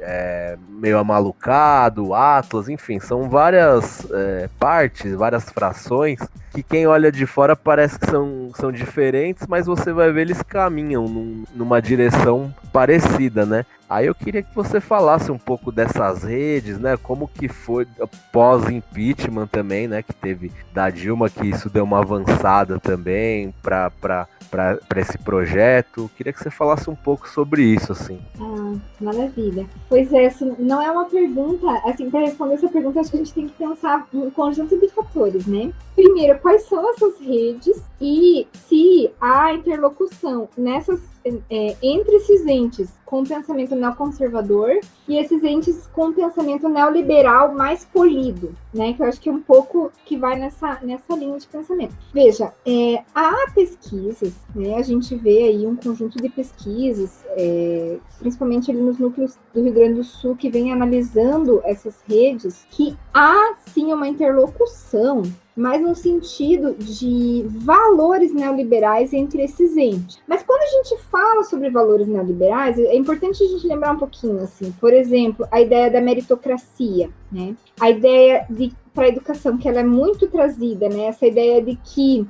Speaker 4: meio amalucado, Atlas, enfim, são várias partes, várias frações que quem olha de fora parece que são diferentes, mas você vai ver eles caminham numa direção parecida, né? Aí eu queria que você falasse um pouco dessas redes, né? Como que foi pós-impeachment também, né? Que teve da Dilma, que isso deu uma avançada também para esse projeto. Queria que você falasse um pouco sobre isso, assim.
Speaker 5: Maravilha. Pois é, não é uma pergunta, assim, para responder essa pergunta, acho que a gente tem que pensar um conjunto de fatores, né? Primeiro, quais são essas redes e se há interlocução entre esses entes com pensamento neoconservador e esses entes com pensamento neoliberal mais polido, né? Que eu acho que é um pouco que vai nessa linha de pensamento. Veja, há pesquisas, né? A gente vê aí um conjunto de pesquisas, principalmente ali nos núcleos do Rio Grande do Sul, que vem analisando essas redes, que há sim uma interlocução, mas no sentido de valores neoliberais entre esses entes. Mas quando a gente fala sobre valores neoliberais, é importante a gente lembrar um pouquinho, assim, por exemplo, a ideia da meritocracia, né? A ideia para a educação, que ela é muito trazida, né? Essa ideia de que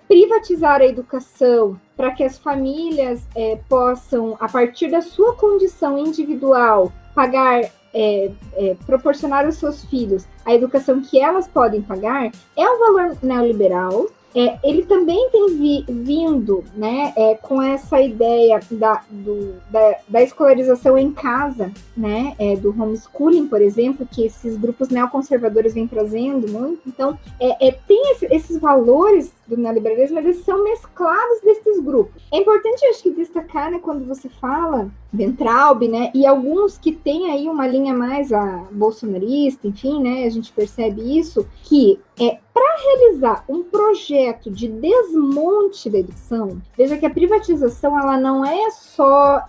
Speaker 5: privatizar a educação para que as famílias possam, a partir da sua condição individual, pagar, proporcionar aos seus filhos a educação que elas podem pagar, é um valor neoliberal. Ele também tem vindo, né, com essa ideia da escolarização em casa, né, do homeschooling, por exemplo, que esses grupos neoconservadores vêm trazendo muito. Então, tem esses valores do neoliberalismo, eles são mesclados desses grupos. É importante, acho que, destacar, né, quando você fala Weintraub, né, e alguns que têm aí uma linha mais bolsonarista, enfim, né, a gente percebe isso, que para realizar um projeto de desmonte da educação, veja que a privatização, ela não é só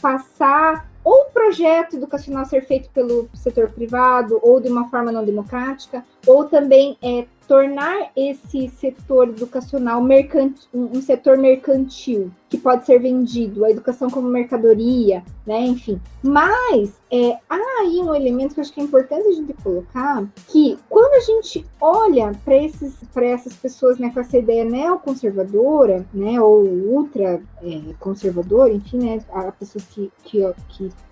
Speaker 5: passar ou o projeto educacional ser feito pelo setor privado ou de uma forma não democrática, ou também tornar esse setor educacional um setor mercantil, que pode ser vendido, a educação como mercadoria, né, enfim. Mas há aí um elemento que eu acho que é importante a gente colocar, que quando a gente olha para essas pessoas, né, com essa ideia neoconservadora, né, ou ultra conservadora, enfim, né, há pessoas que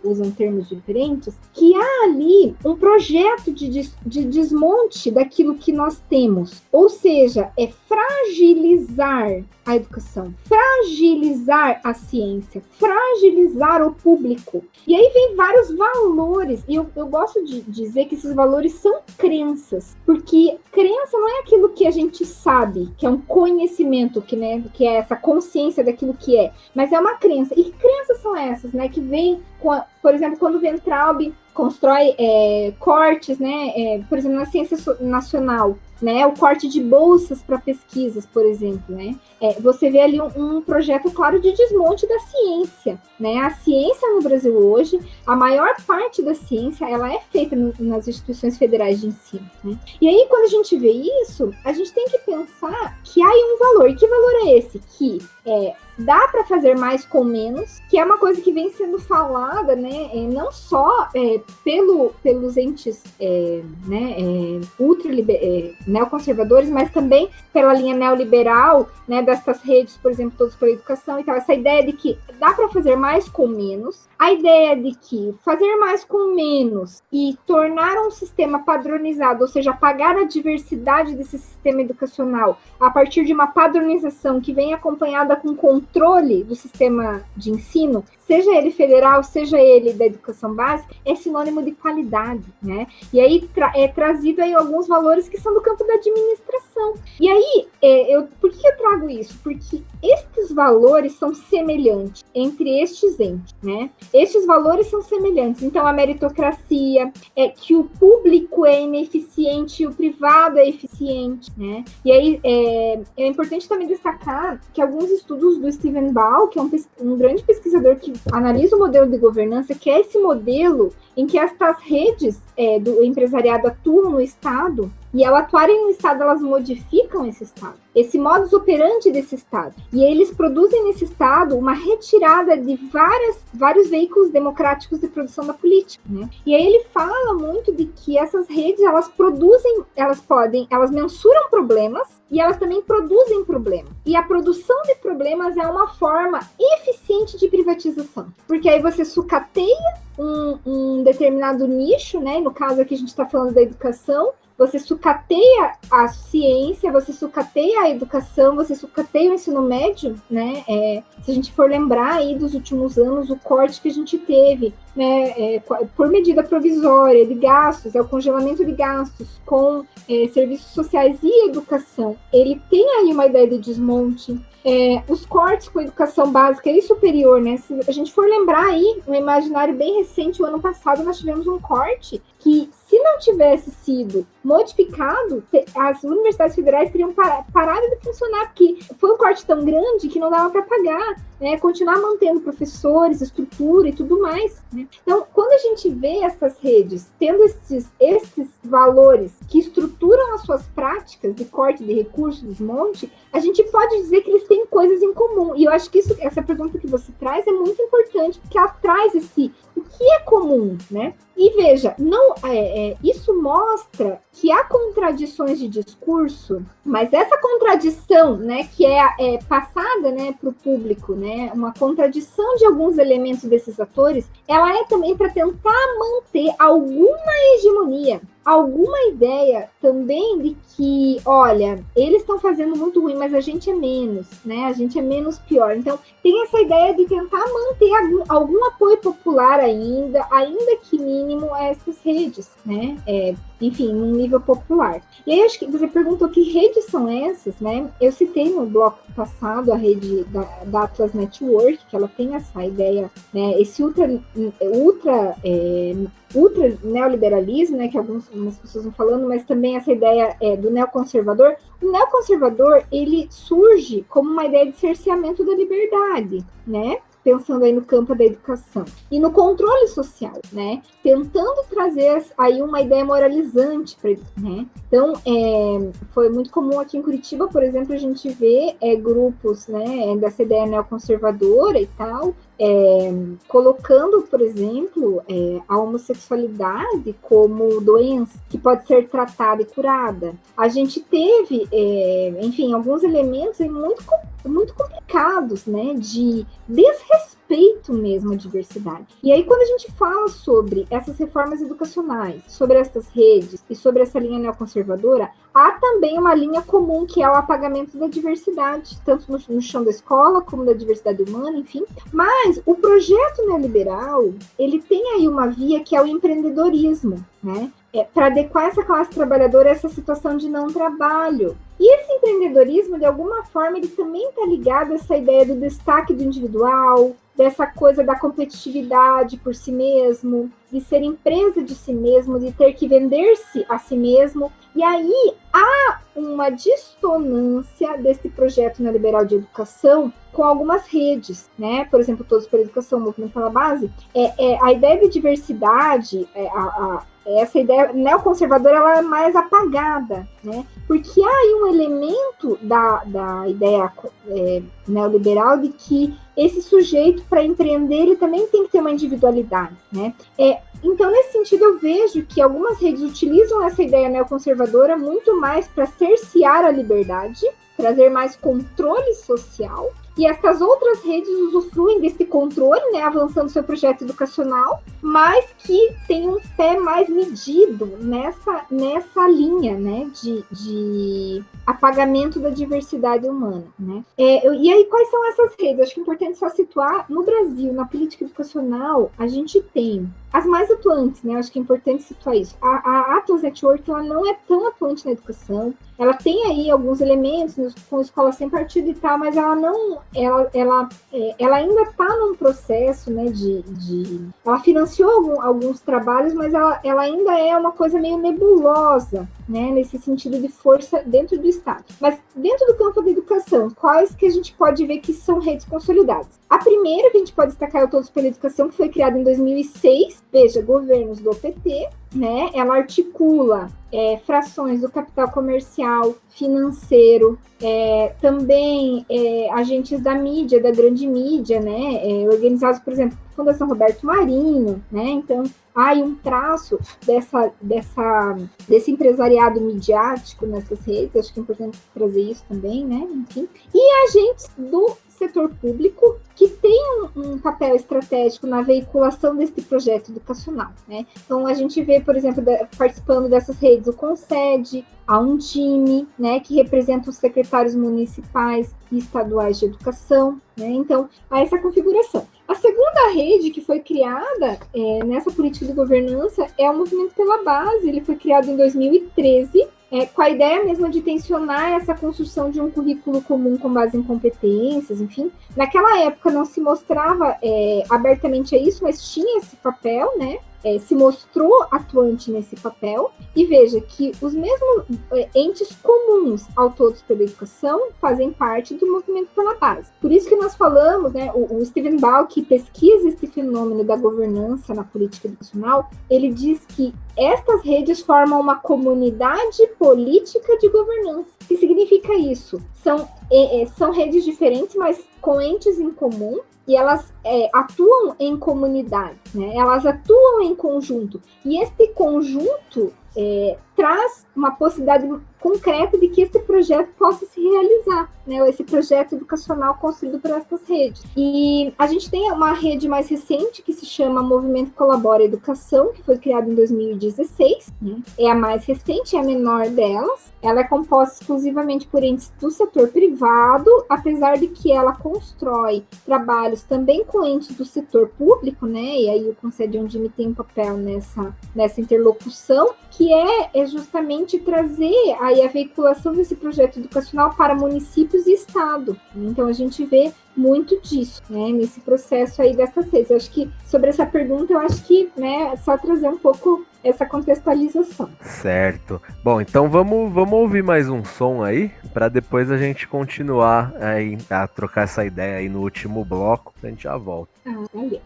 Speaker 5: usam termos diferentes, que há ali um projeto de desmonte daquilo que nós temos, ou seja, fragilizar a educação, fragilizar a ciência, fragilizar o público. E aí vem vários valores, e eu gosto de dizer que esses valores são crenças, porque crença não é aquilo que a gente sabe, que é um conhecimento, que é essa consciência daquilo que é, mas é uma crença. E que crenças são essas, né, que vem, por exemplo, quando o Weintraub constrói cortes, né, por exemplo, na ciência nacional, né, o corte de bolsas para pesquisas, por exemplo, né, você vê ali um projeto claro de desmonte da ciência, né, a ciência no Brasil hoje, a maior parte da ciência, ela é feita nas instituições federais de ensino, né, e aí quando a gente vê isso, a gente tem que pensar que há aí um valor, e que valor é esse? Que dá para fazer mais com menos, que é uma coisa que vem sendo falada, né, não só pelos entes, né, neoconservadores, mas também pela linha neoliberal, né, destas redes, por exemplo, Todos pela Educação e tal, essa ideia de que dá para fazer mais com menos, a ideia de que fazer mais com menos e tornar um sistema padronizado, ou seja, apagar a diversidade desse sistema educacional a partir de uma padronização que vem acompanhada com controle do sistema de ensino, seja ele federal, seja ele da educação básica, é sinônimo de qualidade, né? E aí é trazido aí alguns valores que são do campo da administração. E aí, por que eu trago isso? Porque estes valores são semelhantes entre estes entes, né? Estes valores são semelhantes. Então, a meritocracia, que o público é ineficiente e o privado é eficiente, né? E aí, é importante também destacar que alguns estudos do Steven Ball, que é um grande pesquisador que analisa o modelo de governança, que é esse modelo em que estas redes do empresariado atuam no Estado, e ao atuarem no Estado, elas modificam esse Estado, esse modus operandi desse Estado. E eles produzem nesse Estado uma retirada de vários veículos democráticos de produção da política, né? E aí ele fala muito de que essas redes, elas mensuram problemas e elas também produzem problemas. E a produção de problemas é uma forma eficiente de privatização, porque aí você sucateia um determinado nicho, né? No caso aqui a gente está falando da educação, você sucateia a ciência, você sucateia a educação, você sucateia o ensino médio, né? Se a gente for lembrar aí dos últimos anos, o corte que a gente teve, né, por medida provisória de gastos, o congelamento de gastos com serviços sociais e educação, ele tem aí uma ideia de desmonte. Os cortes com educação básica e superior, né? Se a gente for lembrar aí, no imaginário bem recente, o ano passado nós tivemos um corte que, se não tivesse sido modificado, as universidades federais teriam parado de funcionar, porque foi um corte tão grande que não dava para pagar, né? Continuar mantendo professores, estrutura e tudo mais, né? Então, quando a gente vê essas redes tendo esses valores que estruturam as suas práticas de corte de recursos, desmonte, a gente pode dizer que eles têm coisas em comum. E eu acho que essa pergunta que você traz é muito importante, porque ela traz o que é comum, né? E veja, isso mostra que há contradições de discurso, mas essa contradição, né, que é passada, né, para o público, né, uma contradição de alguns elementos desses atores, ela é também para tentar manter alguma hegemonia, alguma ideia também de que, olha, eles estão fazendo muito ruim, mas a gente é menos, né? A gente é menos pior. Então, tem essa ideia de tentar manter algum apoio popular ainda que mínimo a essas redes, né? Enfim, num nível popular. E aí, acho que você perguntou que redes são essas, né? Eu citei no bloco passado a rede da Atlas Network, que ela tem essa ideia, né? Esse ultra neoliberalismo, né, que algumas pessoas estão falando, mas também essa ideia do neoconservador. O neoconservador, ele surge como uma ideia de cerceamento da liberdade, né? Pensando aí no campo da educação e no controle social, né? Tentando trazer aí uma ideia moralizante, né? Então, foi muito comum aqui em Curitiba, por exemplo, a gente vê grupos, né, dessa ideia neoconservadora e tal, colocando, por exemplo, a homossexualidade como doença que pode ser tratada e curada. A gente teve, enfim, alguns elementos muito complicados, né, de desrespeito mesmo à diversidade. E aí, quando a gente fala sobre essas reformas educacionais, sobre essas redes e sobre essa linha neoconservadora, há também uma linha comum que é o apagamento da diversidade, tanto no chão da escola como da diversidade humana, enfim. Mas o projeto neoliberal, ele tem aí uma via que é o empreendedorismo, né? Para adequar essa classe trabalhadora a essa situação de não trabalho. E esse empreendedorismo, de alguma forma, ele também está ligado a essa ideia do destaque do individual, dessa coisa da competitividade por si mesmo, de ser empresa de si mesmo, de ter que vender-se a si mesmo. E aí há uma dissonância desse projeto neoliberal de educação com algumas redes, né? Por exemplo, Todos pela Educação, Movimento pela Base. A ideia de diversidade, essa ideia neoconservadora ela é mais apagada, né? Porque há aí um elemento da ideia neoliberal de que esse sujeito, para empreender, ele também tem que ter uma individualidade, né? Então, nesse sentido, eu vejo que algumas redes utilizam essa ideia neoconservadora muito mais para cercear a liberdade, trazer mais controle social, e essas outras redes usufruem desse controle, né, avançando seu projeto educacional, mas que tem um pé mais medido nessa linha, né, de apagamento da diversidade humana, né. E aí, quais são essas redes? Acho que é importante só situar, no Brasil, na política educacional, a gente tem as mais atuantes, né, acho que é importante situar isso. A Atlas Network, ela não é tão atuante na educação, ela tem aí alguns elementos com escola sem partido e tal, mas ela não, ela ainda está num processo, né, ela financiou alguns trabalhos, mas ela ainda é uma coisa meio nebulosa, né, nesse sentido de força dentro do Estado. Mas dentro do campo da educação, quais que a gente pode ver que são redes consolidadas? A primeira que a gente pode destacar é o Todos pela Educação, que foi criada em 2006, veja, governos do PT, né, ela articula frações do capital comercial, financeiro, também agentes da mídia, da grande mídia, né, organizados, por exemplo, Fundação Roberto Marinho, né, então há um traço desse empresariado midiático nessas redes, acho que é importante trazer isso também, né, enfim, e agentes do setor público que tem um papel estratégico na veiculação desse projeto educacional, né? Então a gente vê, por exemplo, participando dessas redes o CONSED, a Undime, né, que representa os secretários municipais e estaduais de educação, né? Então há essa configuração. A segunda rede que foi criada nessa política de governança é o Movimento pela Base. Ele foi criado em 2013, com a ideia mesmo de tensionar essa construção de um currículo comum com base em competências, enfim. Naquela época não se mostrava abertamente a isso, mas tinha esse papel, né? Se mostrou atuante nesse papel, e veja que os mesmos entes comuns ao Todos pela Educação fazem parte do Movimento pela Base. Por isso que nós falamos, né, o Steven Ball, que pesquisa esse fenômeno da governança na política educacional, ele diz que estas redes formam uma comunidade política de governança. O que significa isso? São redes diferentes, mas com entes em comum, e elas atuam em comunidade, né? Elas atuam em conjunto. E este conjunto traz uma possibilidade concreta de que esse projeto possa se realizar, né? Esse projeto educacional construído por essas redes. E a gente tem uma rede mais recente que se chama Movimento Colabora Educação, que foi criada em 2016, né? É a mais recente, é a menor delas. Ela é composta exclusivamente por entes do setor privado, apesar de que ela constrói trabalhos também com entes do setor público, né? E aí o Conselho Undime tem um papel nessa interlocução, que é justamente trazer aí a veiculação desse projeto educacional para municípios e estado. Então a gente vê muito disso, né, nesse processo aí dessas redes. Eu acho que sobre essa pergunta, eu acho que, né, é só trazer um pouco essa contextualização.
Speaker 4: Certo. Bom, então vamos ouvir mais um som aí, para depois a gente continuar aí, a trocar essa ideia aí no último bloco, a gente já volta.
Speaker 5: Valeu.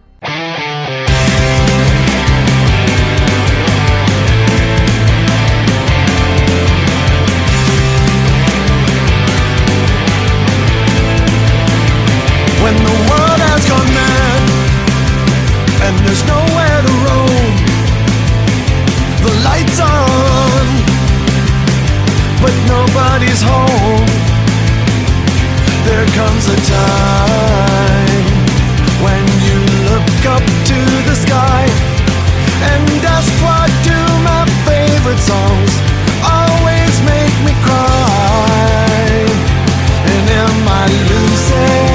Speaker 6: When the world has gone mad and there's nowhere to roam, the lights are on, but nobody's home. There comes a time when you look up to the sky and ask, what do my favorite songs always make me cry? And am I losing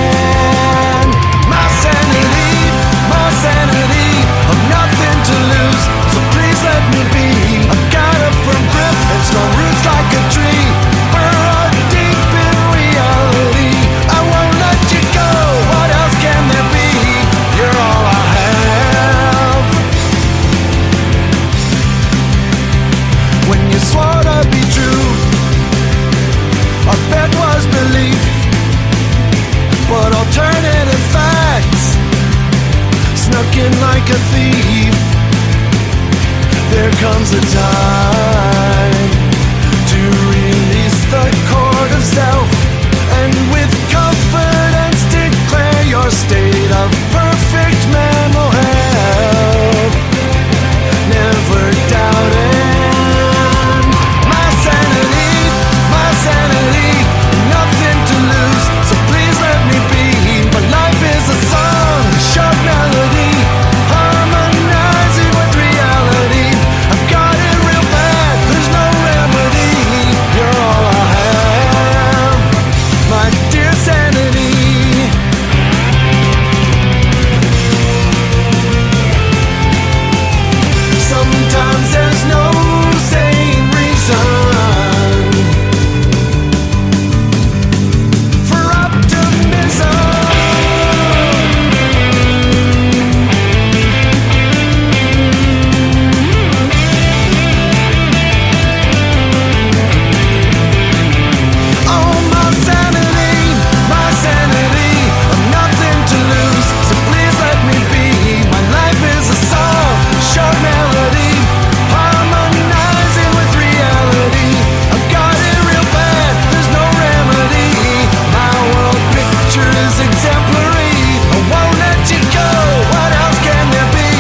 Speaker 6: sanity? I've nothing to lose, so please let me be. I've got a firm grip and strong roots like a tree. Burrow deep in reality, I won't let you go. What else can there be? You're all I have. When you swore to be true, our bet was belief, but alternative facts snuck in like a thief. There comes a time to release the cord of self, and with confidence declare your state of perfect mental health. Never doubting my sanity, nothing to lose, so please let me be. My life is a song, a short melody, harmonizing with reality. I've got it real bad, there's no remedy. You're all I have, my dear sanity. Sometimes there's no sane reason for optimism. Oh, my sanity, I've nothing to lose, so please let me be. My life is a song, short melody, harmonizing with reality. I've got it real bad, there's no remedy. My world picture is exemplary, I won't let you go, what else can there be?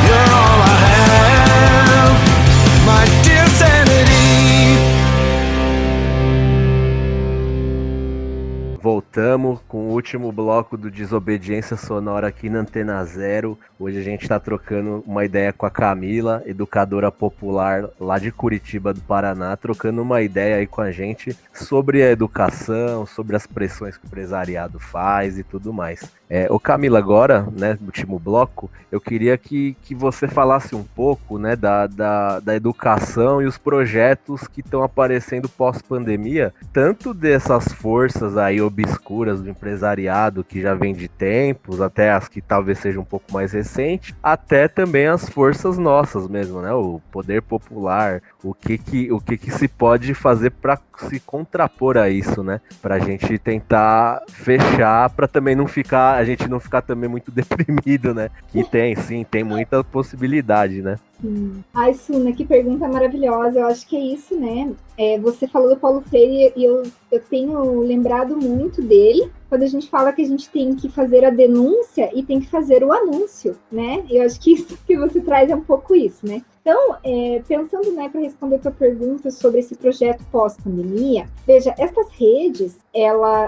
Speaker 6: You're all I have, my dear sanity.
Speaker 4: Voltamos com o último bloco do Desobediência Sonora aqui na Antena Zero. Hoje a gente está trocando uma ideia com a Camila, educadora popular lá de Curitiba, do Paraná, trocando uma ideia aí com a gente sobre a educação, sobre as pressões que o empresariado faz e tudo mais. Ô Camila, agora, né, no último bloco, eu queria que você falasse um pouco, né, da educação e os projetos que estão aparecendo pós-pandemia, tanto dessas forças aí obscuras do empresariado que já vem de tempos, até as que talvez sejam um pouco mais recentes, até também as forças nossas mesmo, né, o poder popular, o que se pode fazer para se contrapor a isso, né, pra gente tentar fechar, para também a gente não ficar também muito deprimido, né? Que tem muita possibilidade, né?
Speaker 5: Sim. Ai, Suna, que pergunta maravilhosa. Eu acho que é isso, né? Você falou do Paulo Freire e eu tenho lembrado muito dele quando a gente fala que a gente tem que fazer a denúncia e tem que fazer o anúncio, né? Eu acho que isso que você traz é um pouco isso, né? Então, pensando, né, para responder a tua pergunta sobre esse projeto pós-pandemia, veja, essas redes,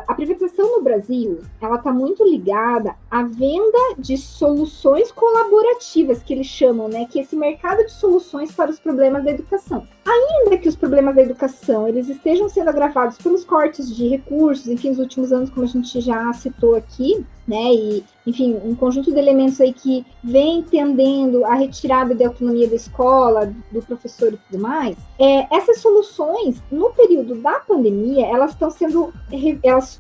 Speaker 5: a privatização no Brasil, ela está muito ligada à venda de soluções colaborativas, que eles chamam, né, que é esse mercado de soluções para os problemas da educação. Ainda que os problemas da educação, eles estejam sendo agravados pelos cortes de recursos, enfim, nos últimos anos, como a gente já citou aqui, né, e, enfim, um conjunto de elementos aí que vem tendendo a retirada da autonomia da escola, do professor e tudo mais, essas soluções, no período da pandemia, elas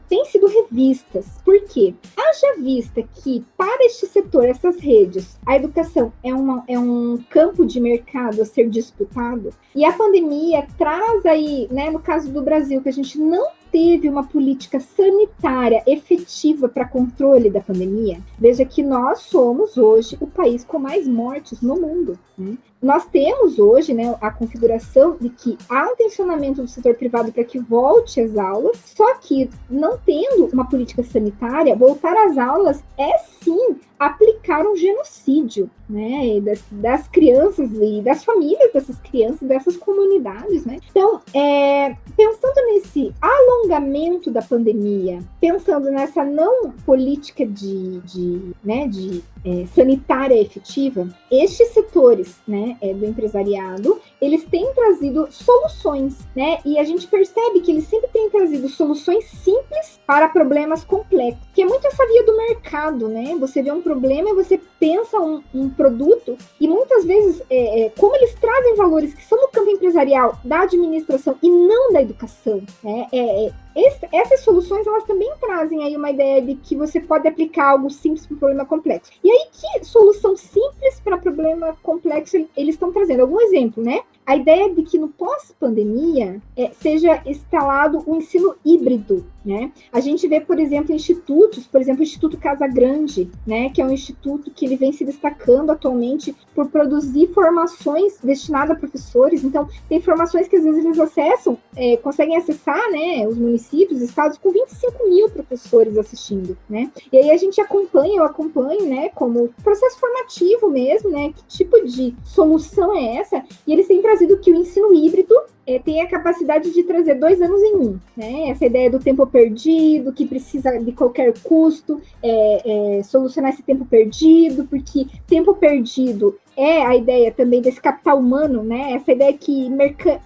Speaker 5: têm sido revistas. Por quê? Haja vista que, para este setor, essas redes, a educação é um campo de mercado a ser disputado, e a pandemia traz aí, né, no caso do Brasil, que a gente não teve uma política sanitária efetiva para controle da pandemia. Veja que nós somos hoje o país com mais mortes no mundo, né? Nós temos hoje, né, a configuração de que há um tensionamento do setor privado para que volte às aulas, só que não tendo uma política sanitária, voltar às aulas é sim aplicar um genocídio, né, das crianças e das famílias dessas crianças, dessas comunidades, né? Então, pensando nesse alongamento da pandemia, pensando nessa não política sanitária efetiva, estes setores, né, do empresariado, eles têm trazido soluções, né, e a gente percebe que eles sempre têm trazido soluções simples para problemas complexos, que é muito essa via do mercado, né, você vê um problema e você pensa um produto, e muitas vezes, como eles trazem valores que são no campo empresarial, da administração e não da educação, né, essas soluções, elas também trazem aí uma ideia de que você pode aplicar algo simples para um problema complexo. E aí, que solução simples para problema complexo eles estão trazendo? Algum exemplo, né? a ideia de que no pós-pandemia seja instalado um ensino híbrido, né? A gente vê, por exemplo, institutos, por exemplo, o Instituto Casa Grande, né, que é um instituto que ele vem se destacando atualmente por produzir formações destinadas a professores. Então, tem formações que às vezes eles acessam, conseguem acessar, né, os municípios, estados, com 25 mil professores assistindo, né? E aí a gente eu acompanho, né, como processo formativo mesmo, né, que tipo de solução é essa? E eles têm trazido que o ensino híbrido tem a capacidade de trazer 2 anos em um, né? Essa ideia do tempo perdido, que precisa de qualquer custo solucionar esse tempo perdido, porque tempo perdido é a ideia também desse capital humano, né? Essa ideia que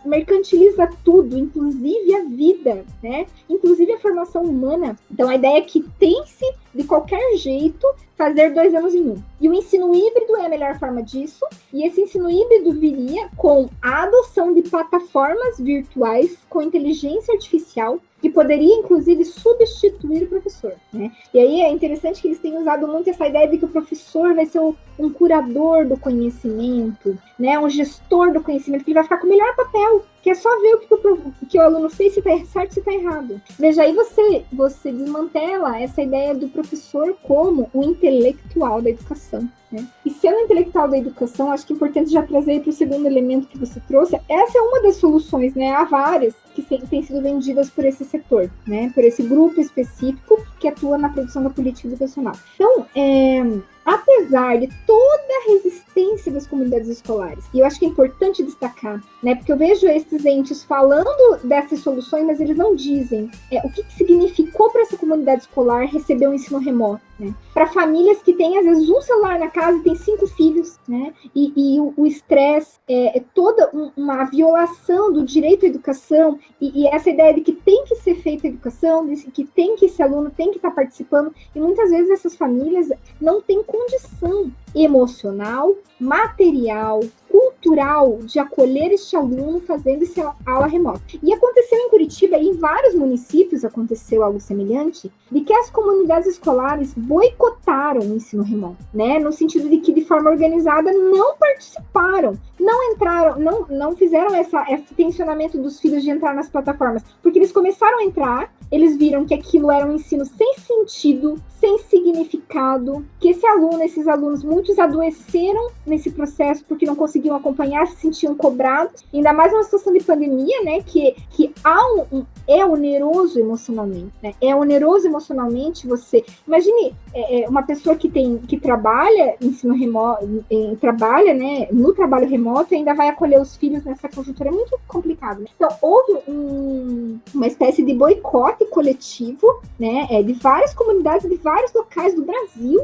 Speaker 5: mercantiliza tudo, inclusive a vida, né? Inclusive a formação humana. Então, a ideia é que tem-se, de qualquer jeito, fazer 2 anos em um. E o ensino híbrido é a melhor forma disso, e esse ensino híbrido viria com a adoção de plataformas virtuais com inteligência artificial, que poderia, inclusive, substituir o professor, né? E aí é interessante que eles têm usado muito essa ideia de que o professor vai ser um curador do conhecimento, né? Um gestor do conhecimento, que ele vai ficar com o melhor papel, que é só ver o que o aluno fez, se está certo, se está errado. Veja, aí você desmantela essa ideia do professor como o intelectual da educação, né? E sendo intelectual da educação, acho que é importante já trazer para o segundo elemento que você trouxe. Essa é uma das soluções, né? Há várias que têm sido vendidas por esse setor, né? Por esse grupo específico que atua na produção da política educacional. Então, apesar de toda a resistência das comunidades escolares, e eu acho que é importante destacar, né, porque eu vejo esses entes falando dessas soluções, mas eles não dizem o que significou para essa comunidade escolar receber um ensino remoto, né? Para famílias que têm, às vezes, um celular na casa e tem 5 filhos, né? E o estresse é toda uma violação do direito à educação, e essa ideia de que tem que ser feita a educação, de que tem que esse aluno tem que estar participando, e muitas vezes essas famílias não têm condição emocional, material, cultural de acolher este aluno fazendo essa aula remota. E aconteceu em Curitiba, e em vários municípios aconteceu algo semelhante, de que as comunidades escolares boicotaram o ensino remoto, né? No sentido de que, de forma organizada, não participaram, não entraram, não fizeram esse tensionamento dos filhos de entrar nas plataformas, porque eles começaram a entrar, eles viram que aquilo era um ensino sem sentido, sem significado, que esses alunos, muitos adoeceram nesse processo porque não conseguiam acompanhar, se sentiam cobrados, ainda mais numa situação de pandemia, né, que é oneroso emocionalmente, né? É oneroso emocionalmente você... Imagine uma pessoa que trabalha ensino remoto, trabalha, né, no trabalho remoto, e ainda vai acolher os filhos nessa conjuntura. É muito complicado, né? Então, houve uma espécie de boicote coletivo, né, de várias comunidades, de vários locais do Brasil,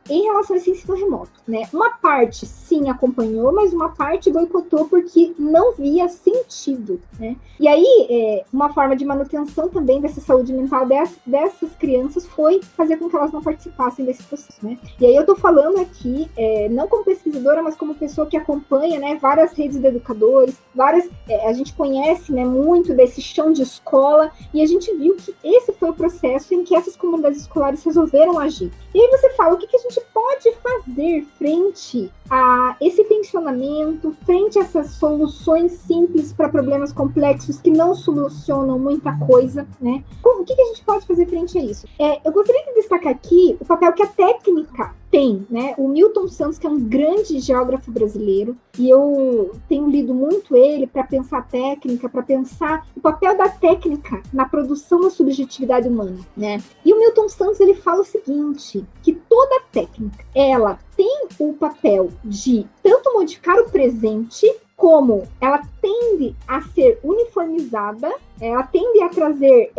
Speaker 5: em relação a esse ensino remoto, né? Uma parte, sim, acompanhou, mas uma parte boicotou porque não via sentido, né? E aí, uma forma de manutenção também dessa saúde mental dessas crianças foi fazer com que elas não participassem desse processo, né? E aí eu tô falando aqui, não como pesquisadora, mas como pessoa que acompanha, né, várias redes de educadores, a gente conhece, né, muito desse chão de escola, e a gente viu que esse foi o processo em que essas comunidades escolares resolveram agir. E aí você fala, o que a gente pode fazer frente a esse tensionamento, frente a essas soluções simples para problemas complexos que não solucionam muita coisa, né? O que a gente pode fazer frente a isso? Eu gostaria de destacar aqui o papel que a técnica tem, né? O Milton Santos, que é um grande geógrafo brasileiro, e eu tenho lido muito ele para pensar a técnica, para pensar o papel da técnica na produção da subjetividade humana, né? E o Milton Santos, ele fala o seguinte, que toda técnica, ela tem o papel de tanto modificar o presente, como ela tende a ser uniformizada, ela tende a trazer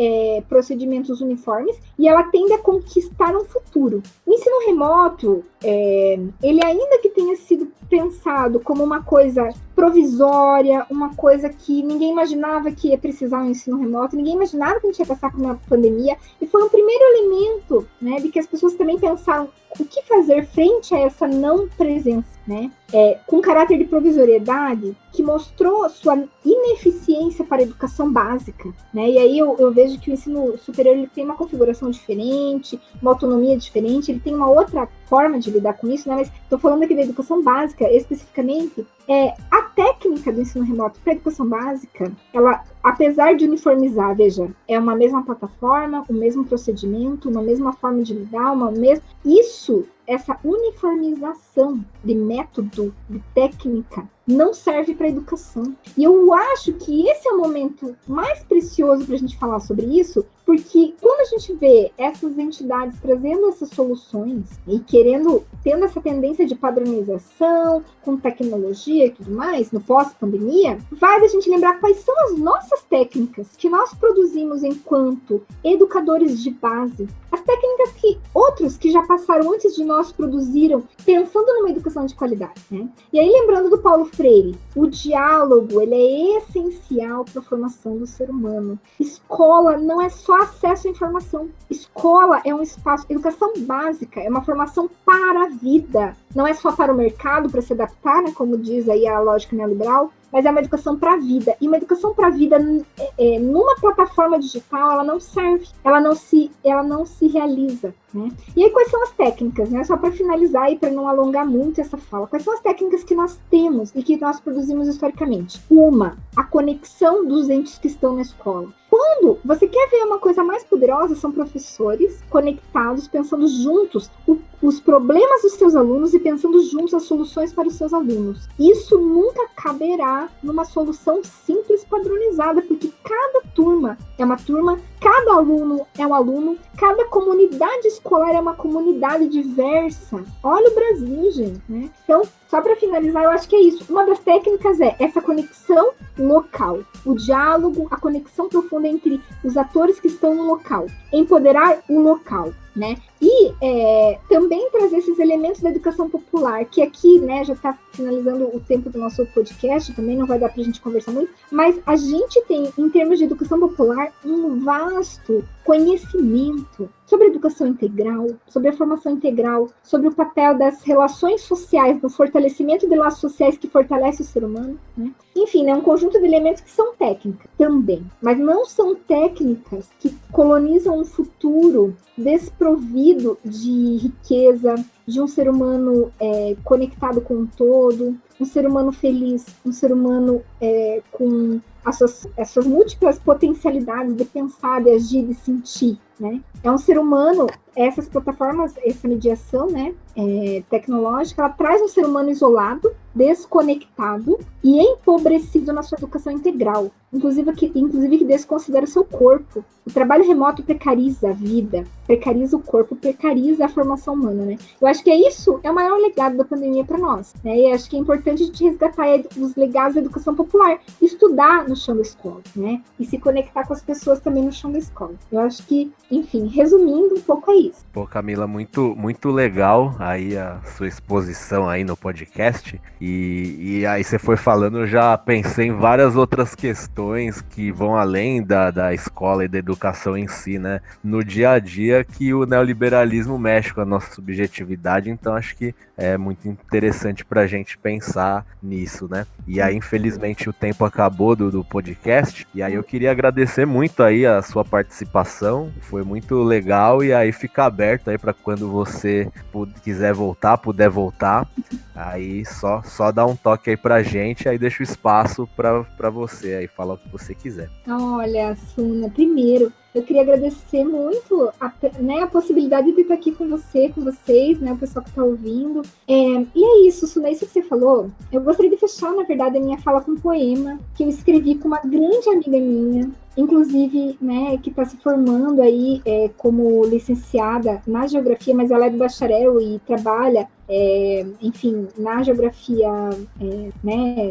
Speaker 5: procedimentos uniformes, e ela tende a conquistar um futuro. O ensino remoto, ele ainda que tenha sido pensado como uma coisa provisória, uma coisa que ninguém imaginava que ia precisar um ensino remoto, ninguém imaginava que a gente ia passar por uma pandemia, e foi um primeiro elemento, né, de que as pessoas também pensaram o que fazer frente a essa não presença, né, com caráter de provisoriedade, que mostrou sua ineficiência para a educação básica, né? E aí eu vejo que o ensino superior ele tem uma configuração diferente, uma autonomia diferente, ele tem uma outra forma de lidar com isso, né? Mas estou falando aqui da educação básica, especificamente, a técnica do ensino remoto para a educação básica, ela, apesar de uniformizar, veja, é uma mesma plataforma, o mesmo procedimento, uma mesma forma de lidar, essa uniformização de método, de técnica, não serve para a educação. E eu acho que esse é o momento mais precioso para a gente falar sobre isso, porque quando a gente vê essas entidades trazendo essas soluções e tendo essa tendência de padronização, com tecnologia e tudo mais, no pós-pandemia, vale a gente lembrar quais são as nossas técnicas que nós produzimos enquanto educadores de base, as técnicas que outros que já passaram antes de nós produziram, pensando numa educação de qualidade, né? E aí, lembrando do Paulo Freire, o diálogo, ele é essencial para a formação do ser humano. Escola não é só acesso à informação. Escola é um espaço, educação básica, é uma formação para a vida. Não é só para o mercado, para se adaptar, né, como diz aí a lógica neoliberal, mas é uma educação para a vida. E uma educação para a vida, numa plataforma digital, ela não serve, ela não se realiza, né? E aí, quais são as técnicas, né? Só para finalizar e para não alongar muito essa fala, quais são as técnicas que nós temos e que nós produzimos historicamente? Uma, a conexão dos entes que estão na escola. Quando você quer ver uma coisa mais poderosa, são professores conectados, pensando juntos os problemas dos seus alunos e pensando juntos as soluções para os seus alunos. Isso nunca caberá numa solução simples padronizada, porque cada turma é uma turma, cada aluno é um aluno, cada comunidade escolar é uma comunidade diversa. Olha o Brasil, gente, né? Então, só para finalizar, eu acho que é isso. Uma das técnicas é essa conexão local, o diálogo, a conexão profunda entre os atores que estão no local, empoderar o local, né? E também trazer esses elementos da educação popular, que aqui, né, já está finalizando o tempo do nosso podcast, também não vai dar para a gente conversar muito, mas a gente tem, em termos de educação popular, um vasto conhecimento sobre a educação integral, sobre a formação integral, sobre o papel das relações sociais, do fortalecimento de laços sociais que fortalece o ser humano, né? Enfim, é um conjunto de elementos que são técnicas também, mas não são técnicas que colonizam um futuro desprovido de riqueza, de um ser humano conectado com o todo, um ser humano feliz, um ser humano com as suas múltiplas potencialidades de pensar, de agir, de sentir, né? É um ser humano, essas plataformas, essa mediação, né, tecnológica, ela traz um ser humano isolado, desconectado e empobrecido na sua educação integral, inclusive que desconsidera o seu corpo. O trabalho remoto precariza a vida, precariza o corpo, precariza a formação humana, né? Eu acho que isso é o maior legado da pandemia para nós, né? E acho que é importante a gente resgatar os legados da educação popular, estudar no chão da escola, né? E se conectar com as pessoas também no chão da escola. Eu acho que, enfim, resumindo um pouco é isso.
Speaker 4: Pô, Camila, muito, muito legal aí a sua exposição aí no podcast. E aí você foi falando, eu já pensei em várias outras questões que vão além da escola e da educação em si, né? No dia a dia que o neoliberalismo mexe com a nossa subjetividade, então acho que é muito interessante pra gente pensar nisso, né? E aí, infelizmente, o tempo acabou do podcast, e aí eu queria agradecer muito aí a sua participação, foi muito legal, e aí fica aberto aí pra quando você quiser voltar, puder voltar, aí só dá um toque aí pra gente, aí deixa o espaço pra você aí, falar o que você quiser.
Speaker 5: Olha, Suna, primeiro, eu queria agradecer muito a possibilidade de estar aqui com vocês, né, o pessoal que está ouvindo. E é isso, Suna, isso que você falou. Eu gostaria de fechar, na verdade, a minha fala com um poema que eu escrevi com uma grande amiga minha, inclusive, né, que está se formando aí como licenciada na geografia, mas ela é do bacharel e trabalha, enfim, na geografia, né,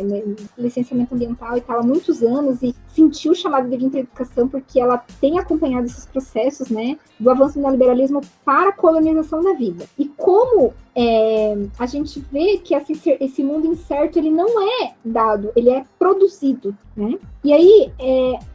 Speaker 5: licenciamento ambiental e tal, há muitos anos, e sentiu o chamado de vir para a educação porque ela tem acompanhado esses processos, né, do avanço do neoliberalismo para a colonização da vida. E como a gente vê que esse mundo incerto, ele não é dado, ele é produzido, né? E aí,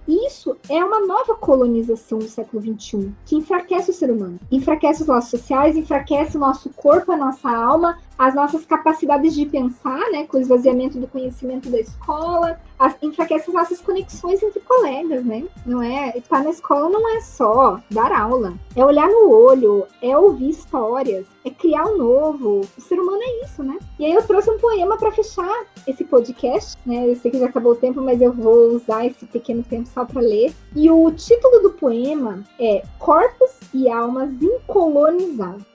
Speaker 5: isso é uma nova colonização do século XXI, que enfraquece o ser humano, enfraquece os laços sociais, enfraquece o nosso corpo, a nossa alma, as nossas capacidades de pensar, né, com o esvaziamento do conhecimento da escola, enfraquece as nossas conexões entre colegas, né? Não é, estar na escola não é só dar aula, é olhar no olho, é ouvir histórias, é criar um novo. O ser humano é isso, né? E aí eu trouxe um poema para fechar esse podcast, né? Eu sei que já acabou o tempo, mas eu vou usar esse pequeno tempo só para ler. E o título do poema é Corpos e Almas Incolonizáveis.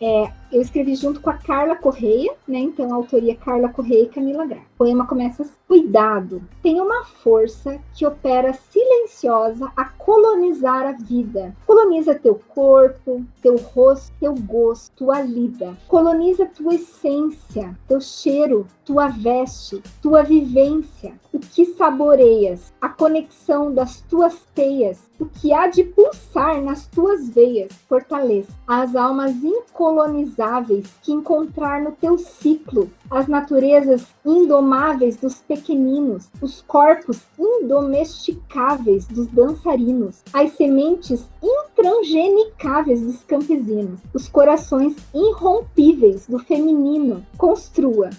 Speaker 5: Eu escrevi junto com a Carla Correia, né? Então, a autoria Carla Correia e Camila Gra. O poema começa assim: Cuidado, tem uma força que opera silenciosa a colonizar a vida. Coloniza teu corpo, teu rosto, teu gosto, tua lida. Coloniza tua essência, teu cheiro, tua veste, tua vivência. O que saboreias, a conexão das tuas teias, o que há de pulsar nas tuas veias, fortaleça as almas incolonizáveis que encontrar no teu ciclo, as naturezas indomáveis dos pequeninos, os corpos indomesticáveis dos dançarinos, as sementes intransgenicáveis dos campesinos, os corações irrompíveis do feminino. Construa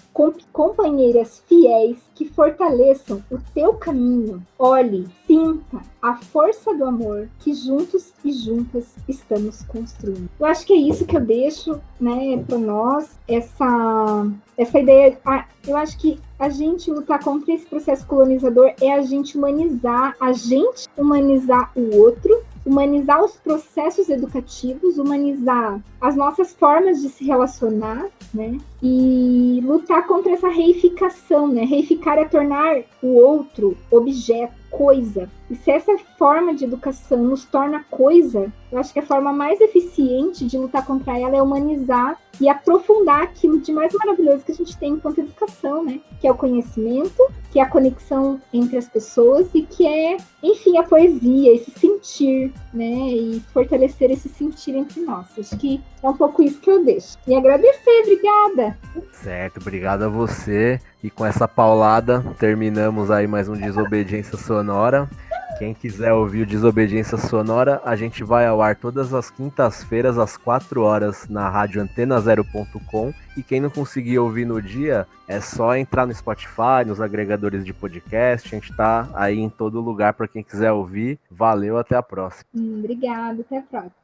Speaker 5: companheiras fiéis que fortaleçam o teu caminho. Olhe, sinta a força do amor que juntos e juntas estamos construindo. Eu acho que é isso que eu deixo, né, para nós, essa ideia. Eu acho que a gente lutar contra esse processo colonizador é a gente humanizar o outro, humanizar os processos educativos, humanizar as nossas formas de se relacionar, né? E lutar contra essa reificação, né? Reificar é tornar o outro objeto, coisa. E se essa forma de educação nos torna coisa, eu acho que a forma mais eficiente de lutar contra ela é humanizar e aprofundar aquilo de mais maravilhoso que a gente tem enquanto educação, né? Que é o conhecimento, que é a conexão entre as pessoas e que é, enfim, a poesia, esse sentir, né? E fortalecer esse sentir entre nós. Acho que é um pouco isso que eu deixo. E agradecer, obrigada!
Speaker 4: Certo, obrigado a você. E com essa paulada, terminamos aí mais um Desobediência Sonora. Quem quiser ouvir o Desobediência Sonora, a gente vai ao ar todas as quintas-feiras, às 4 horas, na rádio antena0.com. E quem não conseguir ouvir no dia, é só entrar no Spotify, nos agregadores de podcast. A gente tá aí em todo lugar para quem quiser ouvir. Valeu, até a próxima.
Speaker 5: Obrigada, até a próxima.